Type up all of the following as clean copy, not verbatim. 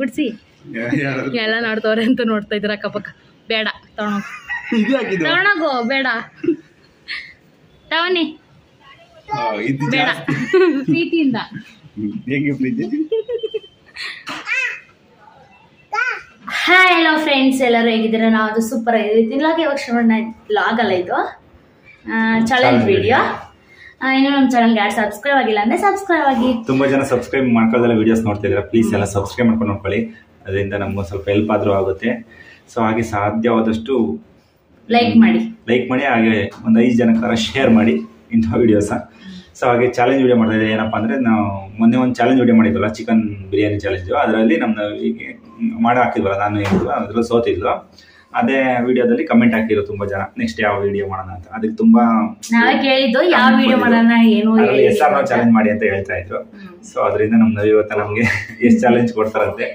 ತೋರಿಸಿ ಎಲ್ಲ ನೋಡ್ತವ್ರೆ ಅಂತ ನೋಡ್ತಾ ಇದ್ರ ಅಕ್ಕಪಕ್ಕ. ಬೇಡ ತಗೊಳಗೋ ಬೇಡ ತವನಿ ಬೇಡ ಪ್ರೀತಿಯಿಂದ. ಹಾಯ್ ಹಲೋ ಫ್ರೆಂಡ್ಸ್, ಎಲ್ಲರೂ ಹೇಗಿದ್ದೀರಾ? ನಾವು ಅದು ಸೂಪರ್ ಆಗಿದ್ದೀವಿ. ತಿನ್ಲಾಗೆ ಇವಾಗ ಶ್ರವಣ ಲಾಗ್ ಅಲ್ಲ, ಇದು ಚಾಲೆಂಜ್ ವಿಡಿಯೋ. ಇನ್ನು ನಮ್ಮ ಚಾನಲ್ಗೆ ಯಾರು ಸಬ್ಸ್ಕ್ರೈಬ್ ಆಗಿಲ್ಲ ಅಂದ್ರೆ ಸಬ್ಸ್ಕ್ರೈಬ್ ಆಗಿ. ತುಂಬಾ ಜನ ಸಬ್ಸ್ಕ್ರೈಬ್ ಮಾಡ್ಕೊಳ್ಳೋದೆಲ್ಲ ವಿಡಿಯೋಸ್ ನೋಡ್ತಿದ್ದೀರಾ, ಪ್ಲೀಸ್ ಎಲ್ಲ ಸಬ್ಸ್ಕ್ರೈಬ್ ಮಾಡ್ಕೊಂಡು ನೋಡ್ಕೊಳ್ಳಿ. ಅದರಿಂದ ನಮ್ಗೆ ಸ್ವಲ್ಪ ಹೆಲ್ಪ್ ಆದ್ರೂ ಆಗುತ್ತೆ. ಸೊ ಹಾಗೆ ಸಾಧ್ಯವಾದಷ್ಟು ಲೈಕ್ ಮಾಡಿ ಹಾಗೆ ಒಂದು 5 ಜನಕ್ಕಾರ ಶೇರ್ ಮಾಡಿ ಇಂಥ ವಿಡಿಯೋಸ. ಸೊ ಹಾಗೆ ಚಾಲೆಂಜ್ ವಿಡಿಯೋ ಮಾಡ್ತಾ ಇದ್ದೀವಿ. ಏನಪ್ಪ ಅಂದರೆ ನಾವು ಮೊನ್ನೆ ಒಂದು ಚಾಲೆಂಜ್ ವಿಡಿಯೋ ಮಾಡಿದ್ವಲ್ಲ, ಚಿಕನ್ ಬಿರಿಯಾನಿ ಚಾಲೆಂಜು. ಅದರಲ್ಲಿ ನಮ್ಮದು ಈಗ ಮಾಡಿ ಹಾಕಿದ್ವಲ್ಲ, ನಾನು ಹೇಳಿದ್ವು ಅದ್ರಲ್ಲಿ ಸೋತಿದ್ಲು. ಅದೇ ವಿಡಿಯೋದಲ್ಲಿ ಕಮೆಂಟ್ ಹಾಕಿದ್ರು ತುಂಬ ಜನ, ನೆಕ್ಸ್ಟ್ ಯಾವ ವಿಡಿಯೋ ಮಾಡೋಣ ಅಂತ. ಅದಕ್ಕೆ ತುಂಬಾ ಚಾಲೆಂಜ್ ಮಾಡಿ ಅಂತ ಹೇಳ್ತಾ ಇದ್ರು. ಸೊ ಅದರಿಂದ ನಮ್ಮ ನವಿ ಇವತ್ತು ನಮಗೆ ಎಷ್ಟು ಚಾಲೆಂಜ್ ಕೊಡ್ತಾರಂತೆ.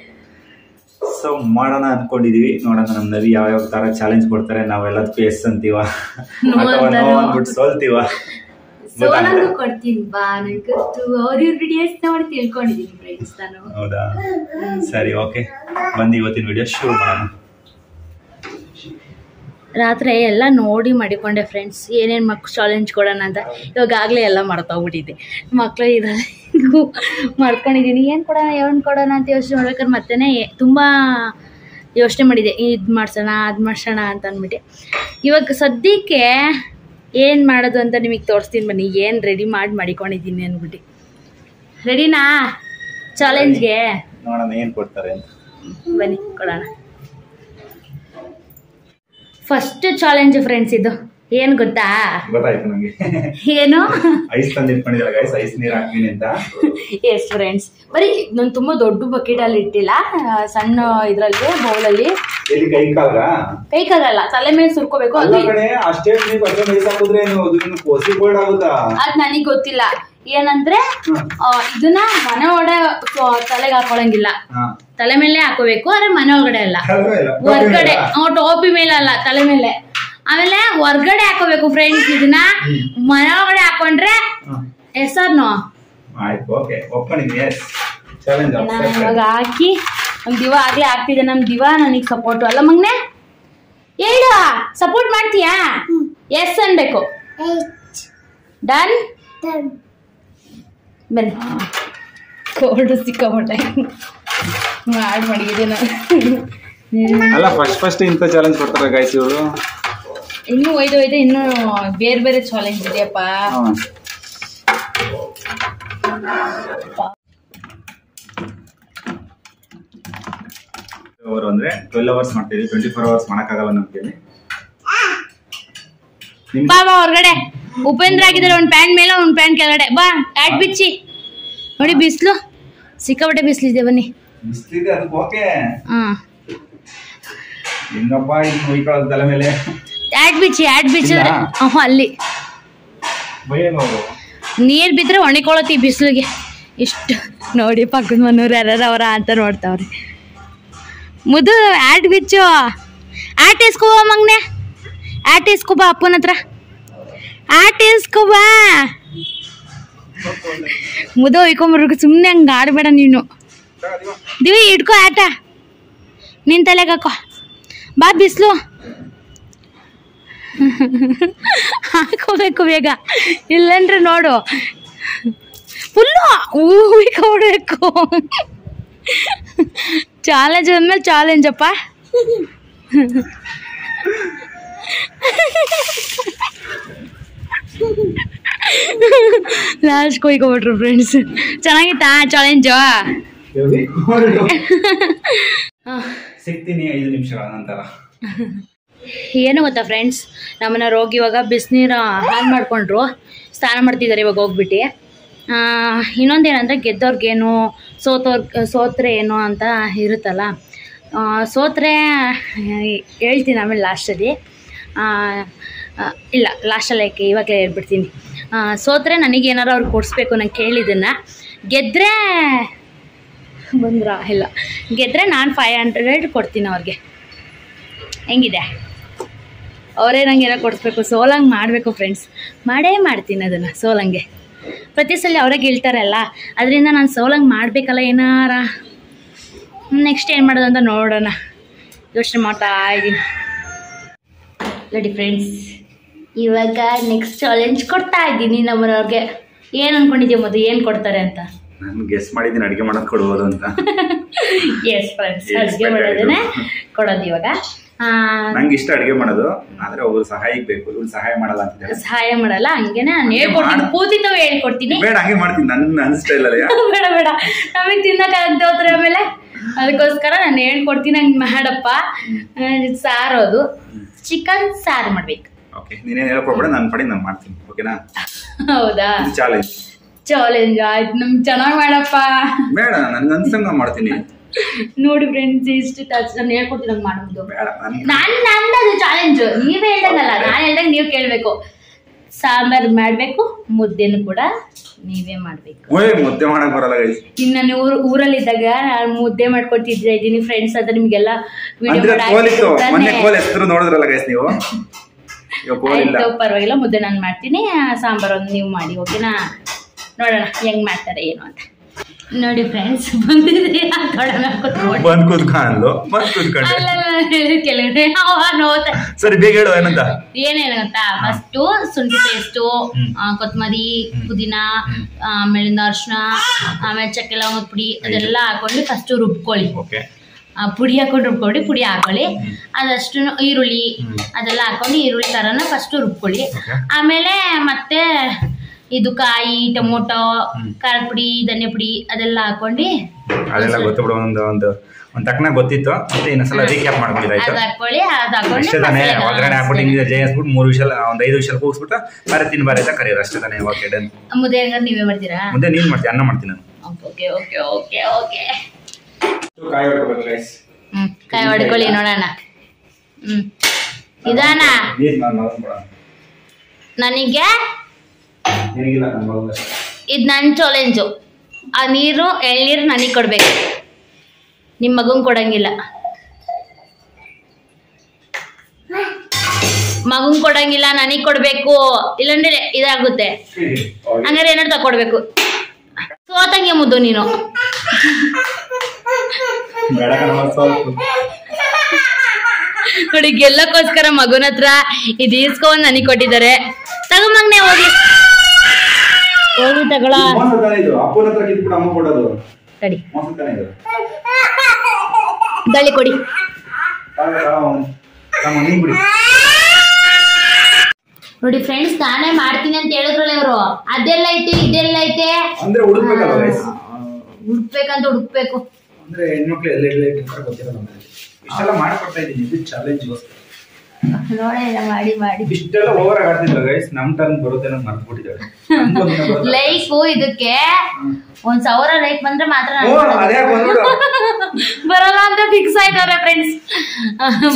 ಸೊ ಮಾಡೋಣ ಅನ್ಕೊಂಡಿದೀವಿ, ನೋಡೋಣ ನಮ್ಮ ನವಿ ಯಾವ ತರ ಚಾಲೆಂಜ್ ಕೊಡ್ತಾರೆ. ನಾವೆಲ್ಲದಕ್ಕೂ ಎಸ್ ಅಂತೀವ ಅಥವಾ ನೋ ಅಂದ್ಬಿಟ್ಟು ಸೋಲ್ತೀವ. ಹೌದಾ, ಸರಿ, ಓಕೆ, ಬಂದು ಇವತ್ತಿನ ವಿಡಿಯೋ ಶುರು ಮಾಡೋಣ. ರಾತ್ರಿ ಎಲ್ಲ ನೋಡಿ ಮಾಡಿಕೊಂಡೆ ಫ್ರೆಂಡ್ಸ್, ಏನೇನು ಮಕ್ಕಳು ಚಾಲೆಂಜ್ ಕೊಡೋಣ ಅಂತ. ಇವಾಗಲೇ ಎಲ್ಲ ಮರ್ತೋಗ್ಬಿಟ್ಟಿದ್ದೆ. ಮಕ್ಕಳು ಇದರಲ್ಲಿ ಮಾಡ್ಕೊಂಡಿದ್ದೀನಿ, ಏನು ಕೊಡೋಣ ಅಂತ ಯೋಚನೆ ಮಾಡ್ಬೇಕಾದ್ರೆ ಮತ್ತೆ ತುಂಬ ಯೋಚನೆ ಮಾಡಿದೆ, ಇದು ಮಾಡ್ಸೋಣ ಅದು ಮಾಡ್ಸೋಣ ಅಂತ ಅಂದ್ಬಿಟ್ಟು. ಇವಾಗ ಸದ್ಯಕ್ಕೆ ಏನು ಮಾಡೋದು ಅಂತ ನಿಮಗೆ ತೋರಿಸ್ತೀನಿ ಬನ್ನಿ. ಏನು ರೆಡಿ ಮಾಡಿಕೊಂಡಿದ್ದೀನಿ ಅಂದ್ಬಿಟ್ಟು. ರೆಡಿನಾ ಚಾಲೆಂಜ್ಗೆ? ನೋಡೋಣ ಏನು ಕೊಡ್ತಾರೆ ಅಂತ. ಬನ್ನಿ ಕೊಡೋಣ. ಫಸ್ಟ್ ಚಾಲೆಂಜ್ ಫ್ರೆಂಡ್ಸ್, ಇದು ಏನು ಗೊತ್ತಾ? ಗೊತ್ತಾಯ್ತು ನನಗೆ. ಏನು? ಐಸ್ ತಂದು ಇಟ್ಕೊಂಡಿದ್ದಾರೆ ಗೈಸ್, ಐಸ್ ನೀರು ಹಾಕ್ತೀನಿ ಅಂತ. ಎಸ್ ಫ್ರೆಂಡ್ಸ್, ಬರೀ ನಾನು ತುಂಬಾ ದೊಡ್ಡ ಬಕೆಟ್ ಅಲ್ಲಿ ಇಟ್ಟಿಲ್ಲ, ಸಣ್ಣ ಇದ್ರಲ್ಲಿ ಬೌಲಲ್ಲಿ. ಕೈ ಕಾಲಲ್ಲ, ತಲೆ ಮೇಲೆ ಸುರ್ಕೋಬೇಕು. ಅದು ನನಗೆ ಗೊತ್ತಿಲ್ಲ. ಏನಂದ್ರೆ ಇದನ್ನ ಮನೆ ಒಳಗಡೆ ತಲೆಗೆ ಹಾಕೊಳಂಗಿಲ್ಲ, ತಲೆ ಮೇಲೆ ಹಾಕೋಬೇಕು. ಆದ್ರೆ ಮನೆ ಒಳಗಡೆ ಅಲ್ಲ, ಹೊರ್ಗಡೆ ಟೋಪಿ ಮೇಲೆ ಅಲ್ಲ, ತಲೆ ಮೇಲೆ. ಆಮೇಲೆ ಹೊರ್ಗಡೆ ಹಾಕೋಬೇಕು ಫ್ರೆಂಡ್ಸ್. ಇದನ್ನ ಮನೆ ಒಳಗಡೆ ಹಾಕೊಂಡ್ರೆ ಹೆಸರ್ನು ಇವಾಗ ಹಾಕಿ ನಮ್ ದಿವ ಆಗ್ಲೇ ಆಗ್ತಿದೆ. ನಮ್ ದಿವ ನನಗ್ ಸಪೋರ್ಟ್ ಅಲ್ಲ ಮಗ್ನೆ, ಹೇಳು ಸಪೋರ್ಟ್ ಮಾಡ್ತೀಯಾ? ಎಸ್ ಅನ್ಬೇಕು. ಡನ್. ಬನ್ನಿ, ಕೋಲ್ಡ್ ಸಿಕ್ಕಾಪಟ್ಟೆ ಮಾಡಿದೆ ನಾನು. ಅಲ್ಲ ಫಸ್ಟ್ ಇಂತ ಚಾಲೆಂಜ್ ಕೊಡ್ತಾರೆ ಗೈಸ್ ಇವರು. ಇನ್ನೂ ಒಯ್ದು ಇನ್ನೂ ಬೇರೆ ಚಾಲೆಂಜ್ ಇದೆಯಪ್ಪ. ಅವರು ಅಂದ್ರೆ 12 ಅವರ್ಸ್ ಮಾಡ್ತೀವಿ, 24 ಅವರ್ಸ್ ಮಾಡಕ್ಕಾಗಲ್ಲ ನಮ್ಗೆ. ಬಾ ಹೊರಗಡೆ. ಉಪೇಂದ್ರ ಆಗಿದ್ದಾರೆ, ಒಂದು ಪ್ಯಾಂಟ್ ಮೇಲೆ ಒಂದು ಪ್ಯಾಂಟ್ ಕೆಳಗಡೆ. ಬಾ ಆಡ್ ಬಿಚ್ಚಿ ನೋಡಿ. ಬಿಸಿಲು ಸಿಕ್ಕಾಪಟ್ಟೆ ಬಿಸಿಲಿದೆ. ಬನ್ನಿ. ಬಿಸಿಲಿದೆ ಅದಕ್ಕೆ ಓಕೆ. ಹೆಂಗಪ್ಪ ಇದು ಹೊಯ್ಕೊಳ್ಳೋದು ತಲೆ ಮೇಲೆ. ಆಡ್ ಬಿಚ್ಚಿ ಅಲ್ಲಿ ನೀರ್ ಬಿದ್ರೆ ಒಣಕೊಳ್ಳತಿ ಬಿಸಿಲಿಗೆ. ಇಷ್ಟು ನೋಡಿ, ಪಕ್ಕದ ಮನೆಯವ್ರು ಯಾರು ಅವರ ಅಂತ ನೋಡ್ತಾವ್ರಿ. ಮುದು ಆಡ್ ಬಿಚ್ಚು. ಆಟ ಇಸ್ಕೋಬಾ ಮಗ್ನೆ, ಆಟ ಇಸ್ಕೋಬಾ ಅಪ್ಪನ ಹತ್ರ. ಆಟ ಇಸ್ಕೋಬಾ. ಮುದ ಹೊಯ್ಕೊಂಬರ್ಬೇಕು, ಸುಮ್ಮನೆ ಹಂಗೆ ಆಡಬೇಡ ನೀನು. ದಿವಿ ಇಟ್ಕೋ ಆಟ, ನಿನ್ ತಲೆಗೆ ಹಾಕೋ. ಬಾ ಬಿಸಿಲು ಹಾಕೋಬೇಕು ಬೇಗ, ಇಲ್ಲಂದ್ರೆ ನೋಡು ಫುಲ್ಲು ಹೂಯ್ಕೊಡ್ಬೇಕು. ಚಾಲೆಂಜ್ ಅಂದ್ಮೇಲೆ ಚಾಲೆಂಜ್ ಅಪ್ಪ. ಲಾಸ್ಟ್ ಕೊಯ್ಕೊಬಿಟ್ರು ಫ್ರೆಂಡ್ಸ್. ಚೆನ್ನಾಗಿತ್ತಾ ಚಾಲೆಂಜು? ಸಿಗ್ತೀನಿ 5 ನಿಮಿಷಗಳ ನಂತರ. ಏನು ಗೊತ್ತಾ ಫ್ರೆಂಡ್ಸ್, ನಮ್ಮನ್ನ ರೋಗಿ ಇವಾಗ ಬಿಸಿನೀರು ಹಾಲು ಮಾಡಿಕೊಂಡ್ರು, ಸ್ನಾನ ಮಾಡ್ತಿದ್ದಾರೆ ಇವಾಗ ಹೋಗ್ಬಿಟ್ಟು. ಇನ್ನೊಂದೇನಂದರೆ ಗೆದ್ದವ್ರಿಗೇನು ಸೋತ್ರೆ ಏನು ಅಂತ ಇರುತ್ತಲ್ಲ. ಸೋತ್ರೆ ಹೇಳ್ತೀನಿ ಆಮೇಲೆ ಲಾಸ್ಟಲ್ಲಿ. ಇಲ್ಲ ಲಾಸ್ಟಲ್ಲಿ ಇವಾಗಲೇ ಹೇಳ್ಬಿಡ್ತೀನಿ. ಸೋತ್ರೆ ನನಗೇನಾರು ಅವ್ರು ಕೊಡಿಸ್ಬೇಕು, ನಂಗೆ ಕೇಳಿದ್ದನ್ನು. ಗೆದ್ದರೆ ಇಲ್ಲ, ಗೆದ್ದರೆ ನಾನು 500 ಕೊಡ್ತೀನಿ ಅವ್ರಿಗೆ. ಹೆಂಗಿದೆ? ಅವರೇ ನಂಗೆ ಏನೋ ಕೊಡಿಸ್ಬೇಕು, ಸೋಲಂಗೆ ಮಾಡಬೇಕು ಫ್ರೆಂಡ್ಸ್. ಮಾಡೇ ಮಾಡ್ತೀನಿ ಅದನ್ನು ಸೋಲಂಗೆ. ಪ್ರತಿ ಸಲ ಅವರೇ ಗೆಲ್ತಾರಲ್ಲ, ಅದರಿಂದ ನಾನು ಸೋಲಂಗೆ ಮಾಡಬೇಕಲ್ಲ ಏನಾರ. ನೆಕ್ಸ್ಟ್ ಏನು ಮಾಡೋದು ಅಂತ ನೋಡೋಣ, ಯೋಚನೆ ಮಾಡ್ತಾ ಇದ್ದೀನಿ. ನೋಡಿ ಫ್ರೆಂಡ್ಸ್, ಇವಾಗ ನೆಕ್ಸ್ಟ್ ಚಾಲೆಂಜ್ ಕೊಡ್ತಾ ಇದ್ದೀನಿ ನಮ್ಮನವ್ರಿಗೆ. ಏನು ಅನ್ಕೊಂಡಿದ್ದೀವಿ ಮದು, ಏನು ಕೊಡ್ತಾರೆ ಅಂತ? ನಾನು ಗೆಸ್ ಮಾಡಿದ್ದೀನಿ ಅಡುಗೆ ಮಾಡೋದು ಕೊಡ್ಬೋದು ಅಂತ. ಎಸ್ ಫ್ರೆಂಡ್ಸ್, ಅಡುಗೆ ಮಾಡೋದನ್ನೇ ಕೊಡೋದು ಇವಾಗ. ನಂಗೆ ಇಷ್ಟ ಅಡುಗೆ ಮಾಡೋದು, ಆದ್ರೆ ಒಬ್ರು ಸಹಾಯಕ್ಕೆ ಬೇಕು. ಇವ್ರು ಸಹಾಯ ಮಾಡಲ್ಲ ಅಂತ. ಸಹಾಯ ಮಾಡಲ್ಲ, ಹಂಗೇನೆ ನಾನು ಹೇಳ್ಕೊಡ್ತೀನಿ, ಕೂತಿದ್ದು ಹೇಳ್ಕೊಡ್ತೀನಿ. ಬೇಡ ಹಂಗೆ ಮಾಡ್ತೀನಿ, ನನ್ನ ಸ್ಟೈಲ್ ಅಲ್ಲ. ಬೇಡ ಬೇಡ, ನಮಗೆ ತಿನ್ನಕ್ಕಾಗತ್ತೆ ಹೋದ್ರೆ ಆಮೇಲೆ. ಅದಕ್ಕೋಸ್ಕರ ನಾನು ಹೇಳ್ಕೊಡ್ತೀನಿ, ಹಂಗೆ ಮಾಡಪ್ಪ. ಸಾರು, ಅದು ಚಿಕನ್ ಸಾರು ಮಾಡ್ಬೇಕು. ಓಕೆ, ನೀನೇನು ಹೇಳ್ಕೊಡ್ಬೇಡ, ನನ್ನ ಪಡಿ ನಾನು ಮಾಡ್ತೀನಿ. ಓಕೆನಾ? ಹೌದಾ? ಚಾಲೆಂಜ್ ಆಯ್ತು, ನಮ್ಗೆ ಚೆನ್ನಾಗಿ ಮಾಡಪ್ಪ. ಬೇಡ, ನನ್ನ ಅನ್ಸಂಗ ಮಾಡ್ತೀನಿ. ನೋಡಿ ಫ್ರೆಂಡ್ಸ್, ಇಷ್ಟು ನಾನು ಹೇಳ್ಕೊಡ್ತೀನಿ ಹಂಗೆ ಮಾಡೋದು. ನಂದದು ಚಾಲೆಂಜ್. ನೀವೇ ಹೇಳ್ದಂಗಲ್ಲ, ನಾನು ಹೇಳ್ದಂಗೆ ನೀವು ಕೇಳಬೇಕು. ಸಾಂಬಾರು ಮಾಡಬೇಕು, ಮುದ್ದೆನೂ ಕೂಡ ನೀವೇ ಮಾಡ್ಬೇಕು. ಮುದ್ದೆ ಮಾಡಕ್ ಬರಲ್ಲ. ಇನ್ನು ನಾನು ಊರಲ್ಲಿದ್ದಾಗ ನಾನು ಮುದ್ದೆ ಮಾಡ್ಕೊಡ್ತಿದ್ದೆ ಇದ್ದೀನಿ ಫ್ರೆಂಡ್ಸ್ ಅಂತ ನಿಮ್ಗೆಲ್ಲ ವಿಡಿಯೋ ನೋಡಿದ್ರಲ್ಲ ಗೈಸ್ ನೀವು. ಆಯ್ತು, ಪರವಾಗಿಲ್ಲ, ಮುದ್ದೆ ನಾನು ಮಾಡ್ತೀನಿ, ಸಾಂಬಾರು ಒಂದು ನೀವು ಮಾಡಿ. ಓಕೆನಾ? ನೋಡೋಣ ಹೆಂಗ್ ಮಾಡ್ತಾರೆ ಏನು ಅಂತ. ನೋಡಿ ಫ್ರೆಂಡ್ಸ್, ಬಂದಿದ್ರಿ ಸರಿ, ಬೇಗ ಹೇಳು ಏನಂತ. ಏನೇನು ಗೊತ್ತಾ? ಫಸ್ಟ್ ಶುಂಠಿ ಪೇಸ್ಟು, ಕೊತ್ತಂಬರಿ, ಪುದೀನ, ಆಮೇಲಿಂದ ಅರ್ಶಿನ, ಆಮೇಲೆ ಚಕ್ಕೆ ಲವಂಗದ ಪುಡಿ ಅದೆಲ್ಲ ಹಾಕೊಂಡು ಫಸ್ಟ್ ರುಬ್ಕೊಳ್ಳಿ. ಪುಡಿ ಹಾಕೊಂಡು ರುಬ್ಕೊಳ್ಳಿ, ಪುಡಿ ಹಾಕೊಳ್ಳಿ. ಅದಷ್ಟು ಈರುಳ್ಳಿ ಅದೆಲ್ಲ ಹಾಕೊಂಡು ಈರುಳ್ಳಿ ಥರನ ಫಸ್ಟ್ ರುಬ್ಕೊಳ್ಳಿ. ಆಮೇಲೆ ಮತ್ತೆ ಇದು ಕಾಯಿ, ಟೊಮೊಟೊ, ಖಾರದ ಪುಡಿ, ಧನಿಯಾ ಪುಡಿ ಅದೆಲ್ಲ ಹಾಕೊಂಡು ಅದೆಲ್ಲ ಗೊತ್ತು ಬಿಡು. ಒಂದು ತಕ್ಕನ ಗೊತ್ತಿತ್ತು, ಮತ್ತೆ ಇನ್ನೊಂದ್ಸಲ ರೀಕ್ಯಾಪ್ ಮಾಡ್ಕೊಂಡಿದ್ದು. ಅದು ಹಾಕೊಳ್ಳಿ. ಅದು ಹಾಕೊಂಡು ಅಷ್ಟೇ ತಾನೇ. ಒಳಗಡೆ ಹಾಕ್ಬಿಟ್ಟು ಜೈ ಹಾಕ್ಬಿಟ್ಟು 3 ವಿಷಲ್, ಒಂದು 5 ವಿಷಲ್ ಕೂಗಿಸ್ಬಿಟ್ಟು ಬಾರಿ ತಿನ್ಬಾರಿ ಅಂತ ಕರೆಯೋದು. ಅಷ್ಟೇ ತಾನೇ. Okay done. ಮುದ್ದೆ ಹೆಂಗಾರೆ ನೀವೇ ಮಾಡ್ತೀರಾ? ಮುದ್ದೆ ನೀನು ಮಾಡ್ತೀಯ, ಅನ್ನ ಮಾಡ್ತೀನಿ ನಾನು. Okay okay okay okay. ಕಾಯಿ ಹೊಡ್ಕೋಬೇಕು ಗೈಸ್. ಕಾಯಿ ಹೊಡ್ಕೊಳ್ಳಿ ನೋಡೋಣ. ಇದಾನ ನನಗೆ ಇದು ನನ್ನ ಚಾಲೆಂಜು. ಆ ಎಳ್ನೀರು ನನಗೆ ಕೊಡ್ಬೇಕು, ನಿಮ್ಮ ಮಗಂಗೆ ಕೊಡಂಗಿಲ್ಲ. ಮಗಂಗೆ ಕೊಡಂಗಿಲ್ಲ, ನನಗೆ ಕೊಡ್ಬೇಕು. ಇಲ್ಲಾಂದ್ರೆ ಇದಾಗುತ್ತೆ. ಹಂಗಾರೆ ಏನಾದ್ರು ತಕೊಡ್ಬೇಕು. ಸೋತಂಗೆ ಮುದ್ದು ನೀನು. ನೋಡಿ, ಗೆಲ್ಲಕ್ಕೋಸ್ಕರ ಮಗನ ಹತ್ರ ಇದು ಈಸ್ಕೊಂಡ್ ನನಗೆ ಕೊಟ್ಟಿದ್ದಾರೆ. ತಗೊಂಬಂಗ್ನೆ ಹೋಗಿ ತಗೊಳ. ದಳಿ ಕೊಡಿ. ನೋಡಿ ಫ್ರೆಂಡ್ಸ್, ನಾನೇ ಮಾಡ್ತೀನಿ ಅಂತ ಹೇಳಿದ್ರಲ್ಲ ಇವರು. ಅದೆಲ್ಲ ಐತೆ, ಇದೆಲ್ಲ ಐತೆ. ಹುಡುಕ್ಬೇಕಂತ ಹುಡುಕ್ಬೇಕು. ಇಷ್ಟೆಲ್ಲ ಓವರ್ ಆಡ್ತಿದ್ರು ಗೈಸ್. ನಮ್ ಟರ್ನ್ ಬರುತ್ತೆ ಅಂತ ಮರ್ತ್ಬಿಟ್ಟಿದ್ದಾರೆ. ಲೈಕ್ ಇದಕ್ಕೆ 1000 ಲೈಕ್ ಬಂದ್ರೆ ಮಾತ್ರ ಬರಲ್ಲ ಅಂತ ಫಿಕ್ಸ್ ಆಯ್ತವ್ರೆ ಫ್ರೆಂಡ್ಸ್.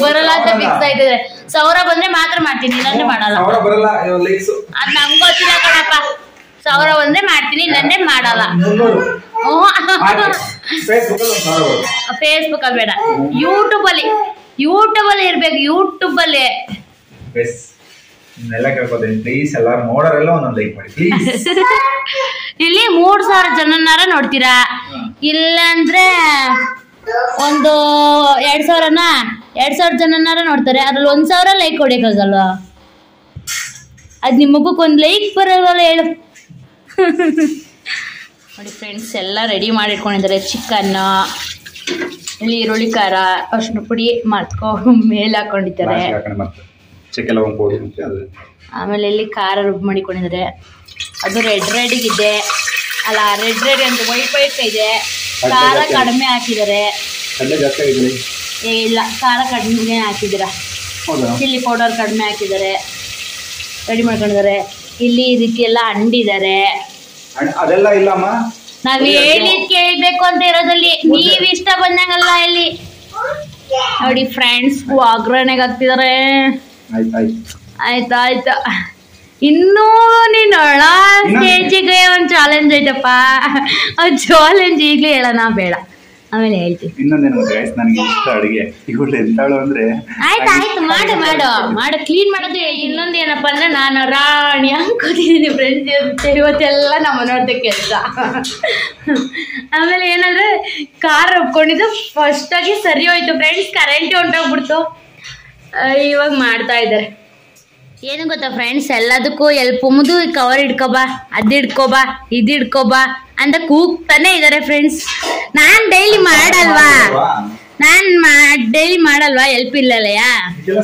ಬರಲ್ಲ ಅಂತ ಫಿಕ್ಸ್ ಆಯ್ತಿದ್ರೆ 1000 ಬಂದ್ರೆ ಮಾತ್ರ ಮಾಡ್ತೀನಿ, ಇಲ್ಲಾಂದ್ರೆ ಮಾಡಲ್ಲ. ಅದ್ ನಮ್ಗೆ ಗೊತ್ತಿಲ್ಲ ಕಣಪ್ಪ. 1000 ಬಂದ್ರೆ ಮಾಡ್ತೀನಿ, ಇಲ್ಲಾಂದ್ರೆ ಮಾಡಲ್ಲ. ಫೇಸ್ಬುಕ್ ಅಲ್ಲಿ ಬೇಡ, ಯೂಟ್ಯೂಬ್ ಅಲ್ಲಿ ಇರ್ಬೇಕು. ಯೂಟ್ಯೂಬ್ ಅಲ್ಲಿ ಇಲ್ಲಿ 3000 ಜನನಾರ ನೋಡ್ತೀರಾ, ಇಲ್ಲಾಂದ್ರೆ ಒಂದು 2000 ಜನನಾರ ನೋಡ್ತಾರೆ. ಅದ್ರಲ್ಲಿ 1000 ಲೈಕ್ ಹೊಡಿಯಕ್ಕಾಗಲ್ವಾ? ಅದ್ ನಿಮ್ಮ ಮಗಕ್ಕೆ ಒಂದು ಲೈಕ್ ಬರಲ್ವಲ್ಲ ಹೇಳು. ನೋಡಿ ಫ್ರೆಂಡ್ಸ್, ಎಲ್ಲ ರೆಡಿ ಮಾಡಿ ಇಟ್ಕೊಂಡಿದ್ದಾರೆ. ಚಿಕನ್, ಇಲ್ಲಿ ಈರುಳ್ಳಿ, ಖಾರ, ಅರ್ಶಿನ ಪುಡಿ ಮಾಡ್ಕೊಂಡು ಮೇಲೆ ಹಾಕೊಂಡಿದ್ದಾರೆ. ಆಮೇಲೆ ಇಲ್ಲಿ ಖಾರ ರುಬ್ಬಿ ಮಾಡಿಕೊಂಡಿದ್ದಾರೆ. ಅದು ರೆಡ್ ಅಲ್ಲ, ರೆಡ್ ಅಂತ ವೈಟ್ ಇದೆ. ಖಾರ ಕಡಿಮೆ ಹಾಕಿದ್ದಾರೆ. ಇಲ್ಲ, ಖಾರ ಕಡಿಮೆ ಹಾಕಿದ್ದೀರಾ. ಚಿಲ್ಲಿ ಪೌಡರ್ ಕಡಿಮೆ ಹಾಕಿದ್ದಾರೆ. ರೆಡಿ ಮಾಡ್ಕೊಂಡಿದ್ದಾರೆ. ಇಲ್ಲಿ ಈ ರೀತಿ ಎಲ್ಲ ಅಂಡಿದ್ದಾರೆ. ಅದೆಲ್ಲ ಇಲ್ಲಮ್ಮ, ನಾವ್ ಹೇಳಿದ್ ಕೇಳ್ಬೇಕು ಅಂತ ಇರೋದಲ್ಲಿ. ನೀವ್ ಇಷ್ಟ ಬಂದಂಗಲ್ಲ ಇಲ್ಲಿ. ನೋಡಿ ಫ್ರೆಂಡ್ಸ್, ಒಗ್ಗರಣೆಗೆ ಹಾಕ್ತಿದಾರೆ. ಆಯ್ತಾ. ಇನ್ನೂ ನೀನು ಸ್ಟೇಜಿಗೆ ಒಂದು ಚಾಲೆಂಜ್ ಐತಪ್ಪ. ಆ ಚಾಲೆಂಜ್ ಈಗಲೇ ಹೇಳೋಣ ಬೇಡ. ಆಮೇಲೆ ಹೇಳ್ತೀನಿ. ಇನ್ನೊಂದೇನು ಗೊತ್ತಾ ಗೈಸ್, ನನಗೆ ಇಷ್ಟ ಅಡುಗೆ ಇವಳು ಎಂತಾಳು ಅಂದ್ರೆ. ಆಯ್ತು ಮಾಡು ಮಾಡು ಮಾಡು ಕ್ಲೀನ್ ಮಾಡೋದು. ಇನ್ನೊಂದೇನಪ್ಪ ಅಂದ್ರೆ ನಾನು ರಾಣಿ ಅನ್ಕೋತಿದ್ದೀನಿ ಫ್ರೆಂಡ್ಸ್. ಇವತ್ತೆಲ್ಲ ನಮ್ಮ ಮನೆಯವ್ರದ್ದೇ ಕೆಲಸ. ಆಮೇಲೆ ಏನಂದ್ರೆ ಕಾರ್ ಒಪ್ಕೊಂಡಿದ್ದು ಫಸ್ಟಾಗಿ ಸರಿ ಹೋಯ್ತು ಫ್ರೆಂಡ್ಸ್, ಕರೆಂಟ್ ಹೊಂಟೋಗ್ಬಿಡ್ತು. ಇವಾಗ ಮಾಡ್ತಾ ಇದ್ದಾರೆ. ಏನು ಗೊತ್ತಾ ಫ್ರೆಂಡ್ಸ್, ಎಲ್ಲದಕ್ಕೂ ಎಲ್ಪೊಮ್ಮದು ಕವರ್ ಹಿಡ್ಕೊಬಾ, ಅದು ಹಿಡ್ಕೊಬಾ, ಇದು ಹಿಡ್ಕೊಬಾ ಅಂತ ಕೂಗ್ತಾನೆ ಇದ್ದಾರೆ ಫ್ರೆಂಡ್ಸ್. ನಾನ್ ಡೈಲಿ ಮಾಡಲ್ವಾ ಹೆಲ್ಪ್ ಇಲ್ಲಲ್ಲಯ್ಯ.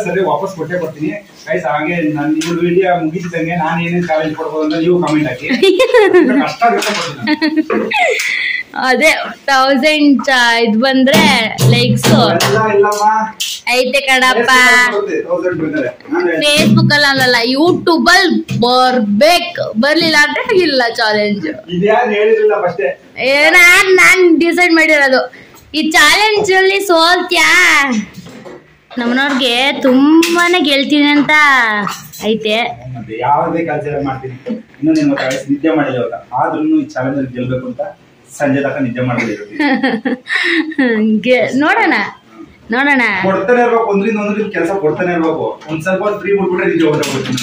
ಸರಿ ವಾಪಸ್ ಕೊಟ್ಟೆ ಕೊಡ್ತೀನಿ ಗೈಸ್. ಹಾಗೆ ನನ್ನ ವಿಡಿಯೋ ಮುಗಿಸಿದಂಗೆ ನಾನು ಏನೇನು ಚಾಲೆಂಜ್ ಕೊಡ್ಬೋದು ಅಂತ ನೀವು ಕಮೆಂಟ್ ಹಾಕಿ. ಅದೇ 1000 ಇದು ಬಂದ್ರೆ ಲೈಕ್ಸ್ ಐತೆ ಕಣಪ್ಪ. ಫೇಸ್ಬುಕ್ ಅಲ್ಲ ಯೂಟ್ಯೂಬ್ ಅಲ್ಲಿ ಬರ್ಲಿಲ್ಲ ಅಂದ್ರೆ ಇಲ್ಲ ಚಾಲೆಂಜ್. ನಾನ್ ಡಿಸೈಡ್ ಮಾಡಿರೋದು ಈ ಚಾಲೆಂಜ್ ಅಲ್ಲಿ ಸೋಲ್ತ್ಯಾ ನಮ್ಮನವ್ರಿಗೆ ತುಂಬಾನೇ ಗೆಲ್ತೀನಿ ಅಂತ ಐತೆ. ಯಾವುದೇ ಕೆಲಸ ಮಾಡ್ತೀನಿ. ಇನ್ನೊಂದೇನು ನಿದ್ದೆ ಮಾಡಿಲ್ಲ ಆದ್ರೂ ಈ ಚಾಲೆಂಜ್ ಅಲ್ಲಿ ಗೆಲ್ಬೇಕು ಅಂತ ಸಂಜೆ ತನಕ ನಿದ್ದೆ ಮಾಡಿದ್ರೆ ನೋಡೋಣ ಕೊಡ್ತಾನೆ ಇರ್ಬೇಕು. ಒಂದ್ರಿಂದ ಕೆಲಸ ಕೊಡ್ತಾನೆ ಇರ್ಬೇಕು. ಒಂದ್ ಸ್ವಲ್ಪ ಫ್ರೀ ಮಾಡ್ಬಿಟ್ರೆ ನಿಜ ಹೊರಟೋಗ್ಬಿಡ್ತೀನಿ.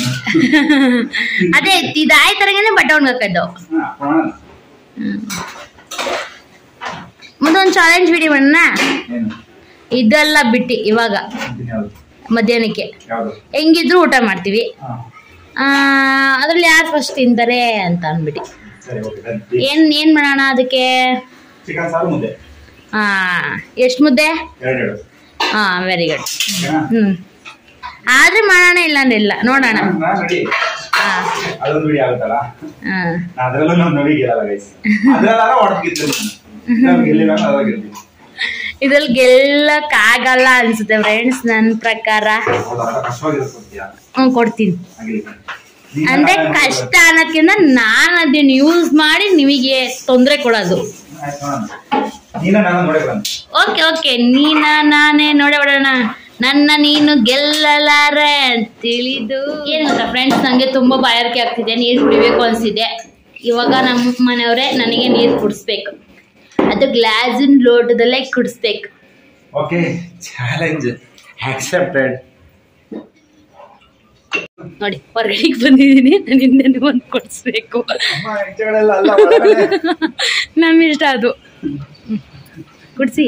ಅದೇ ಇದಾಯ್ತರಂಗನೆ ಬಟ್ಟೆ ಒಣಗಾಕದ್ದು. ಮುಂದೊಂದು ಚಾಲೆಂಜ್ ವಿಡಿಯೋ ಮಾಡೋಣ. ಇದೆಲ್ಲ ಬಿಟ್ಟು ಇವಾಗ ಮಧ್ಯಾಹ್ನಕ್ಕೆ ಹೆಂಗಿದ್ರು ಊಟ ಮಾಡ್ತೀವಿ. ಅದ್ರಲ್ಲಿ ಯಾರು ಫಸ್ಟ್ ತಿಂತಾರೆ ಅಂತ ಅಂದ್ಬಿಟ್ಟು ಏನ್ ಮಾಡೋಣ ಅದಕ್ಕೆ. ಎಷ್ಟು ಮುದ್ದೆ? Very good. ಆದ್ರೆ ಮಾಡೋಣ ಇಲ್ಲ ಅಂದ್ರೆ ಇಲ್ಲ, ನೋಡೋಣ. ಇದ್ರಲ್ಲಿ ಗೆಲ್ಲಕ್ ಆಗಲ್ಲ ಅನ್ಸುತ್ತೆ ಫ್ರೆಂಡ್ಸ್ ನನ್ನ ಪ್ರಕಾರ. ಕೊಡ್ತೀನಿ ಅಂದ್ರೆ ಕಷ್ಟ ಅನ್ನೋದ್ಕಿಂತ ನಾನು ಅದನ್ನ ಯೂಸ್ ಮಾಡಿ ನಿಮಗೆ ತೊಂದರೆ ಕೊಡೋದು. ಓಕೆ ನೀನ ನಾನೇ ನೋಡಬಿಡೋಣ. ನನ್ನ ನೀನು ಗೆಲ್ಲಲಾರೆ ತಿಳಿದು. ಏನು ಗೊತ್ತಾ ಫ್ರೆಂಡ್ಸ್, ನನಗೆ ತುಂಬಾ ಬಾಯಾರಿಕೆ ಆಗ್ತಿದೆ, ನೀರು ಕುಡಿಬೇಕು ಅನ್ಸಿದೆ. ಇವಾಗ ನಮ್ಮ ಮನೆಯವರೇ ನನಗೆ ನೀರು ಕುಡಿಸ್ಬೇಕು, ಅದು ಗ್ಲಾಸಿನ ಲೋಟದಲ್ಲೇ ಕುಡಿಸ್ಬೇಕು. Okay, challenge accepted. ನೋಡಿ ಹೊರಗಡೆಗೆ ಬಂದಿದ್ದೀನಿ, ನಾನು ಹಿಂದೆ ಬಂದು ಕೊಡಿಸ್ಬೇಕು. ನಮ್ಮ ಇಷ್ಟ ಅದು. ಕುಡಿಸಿ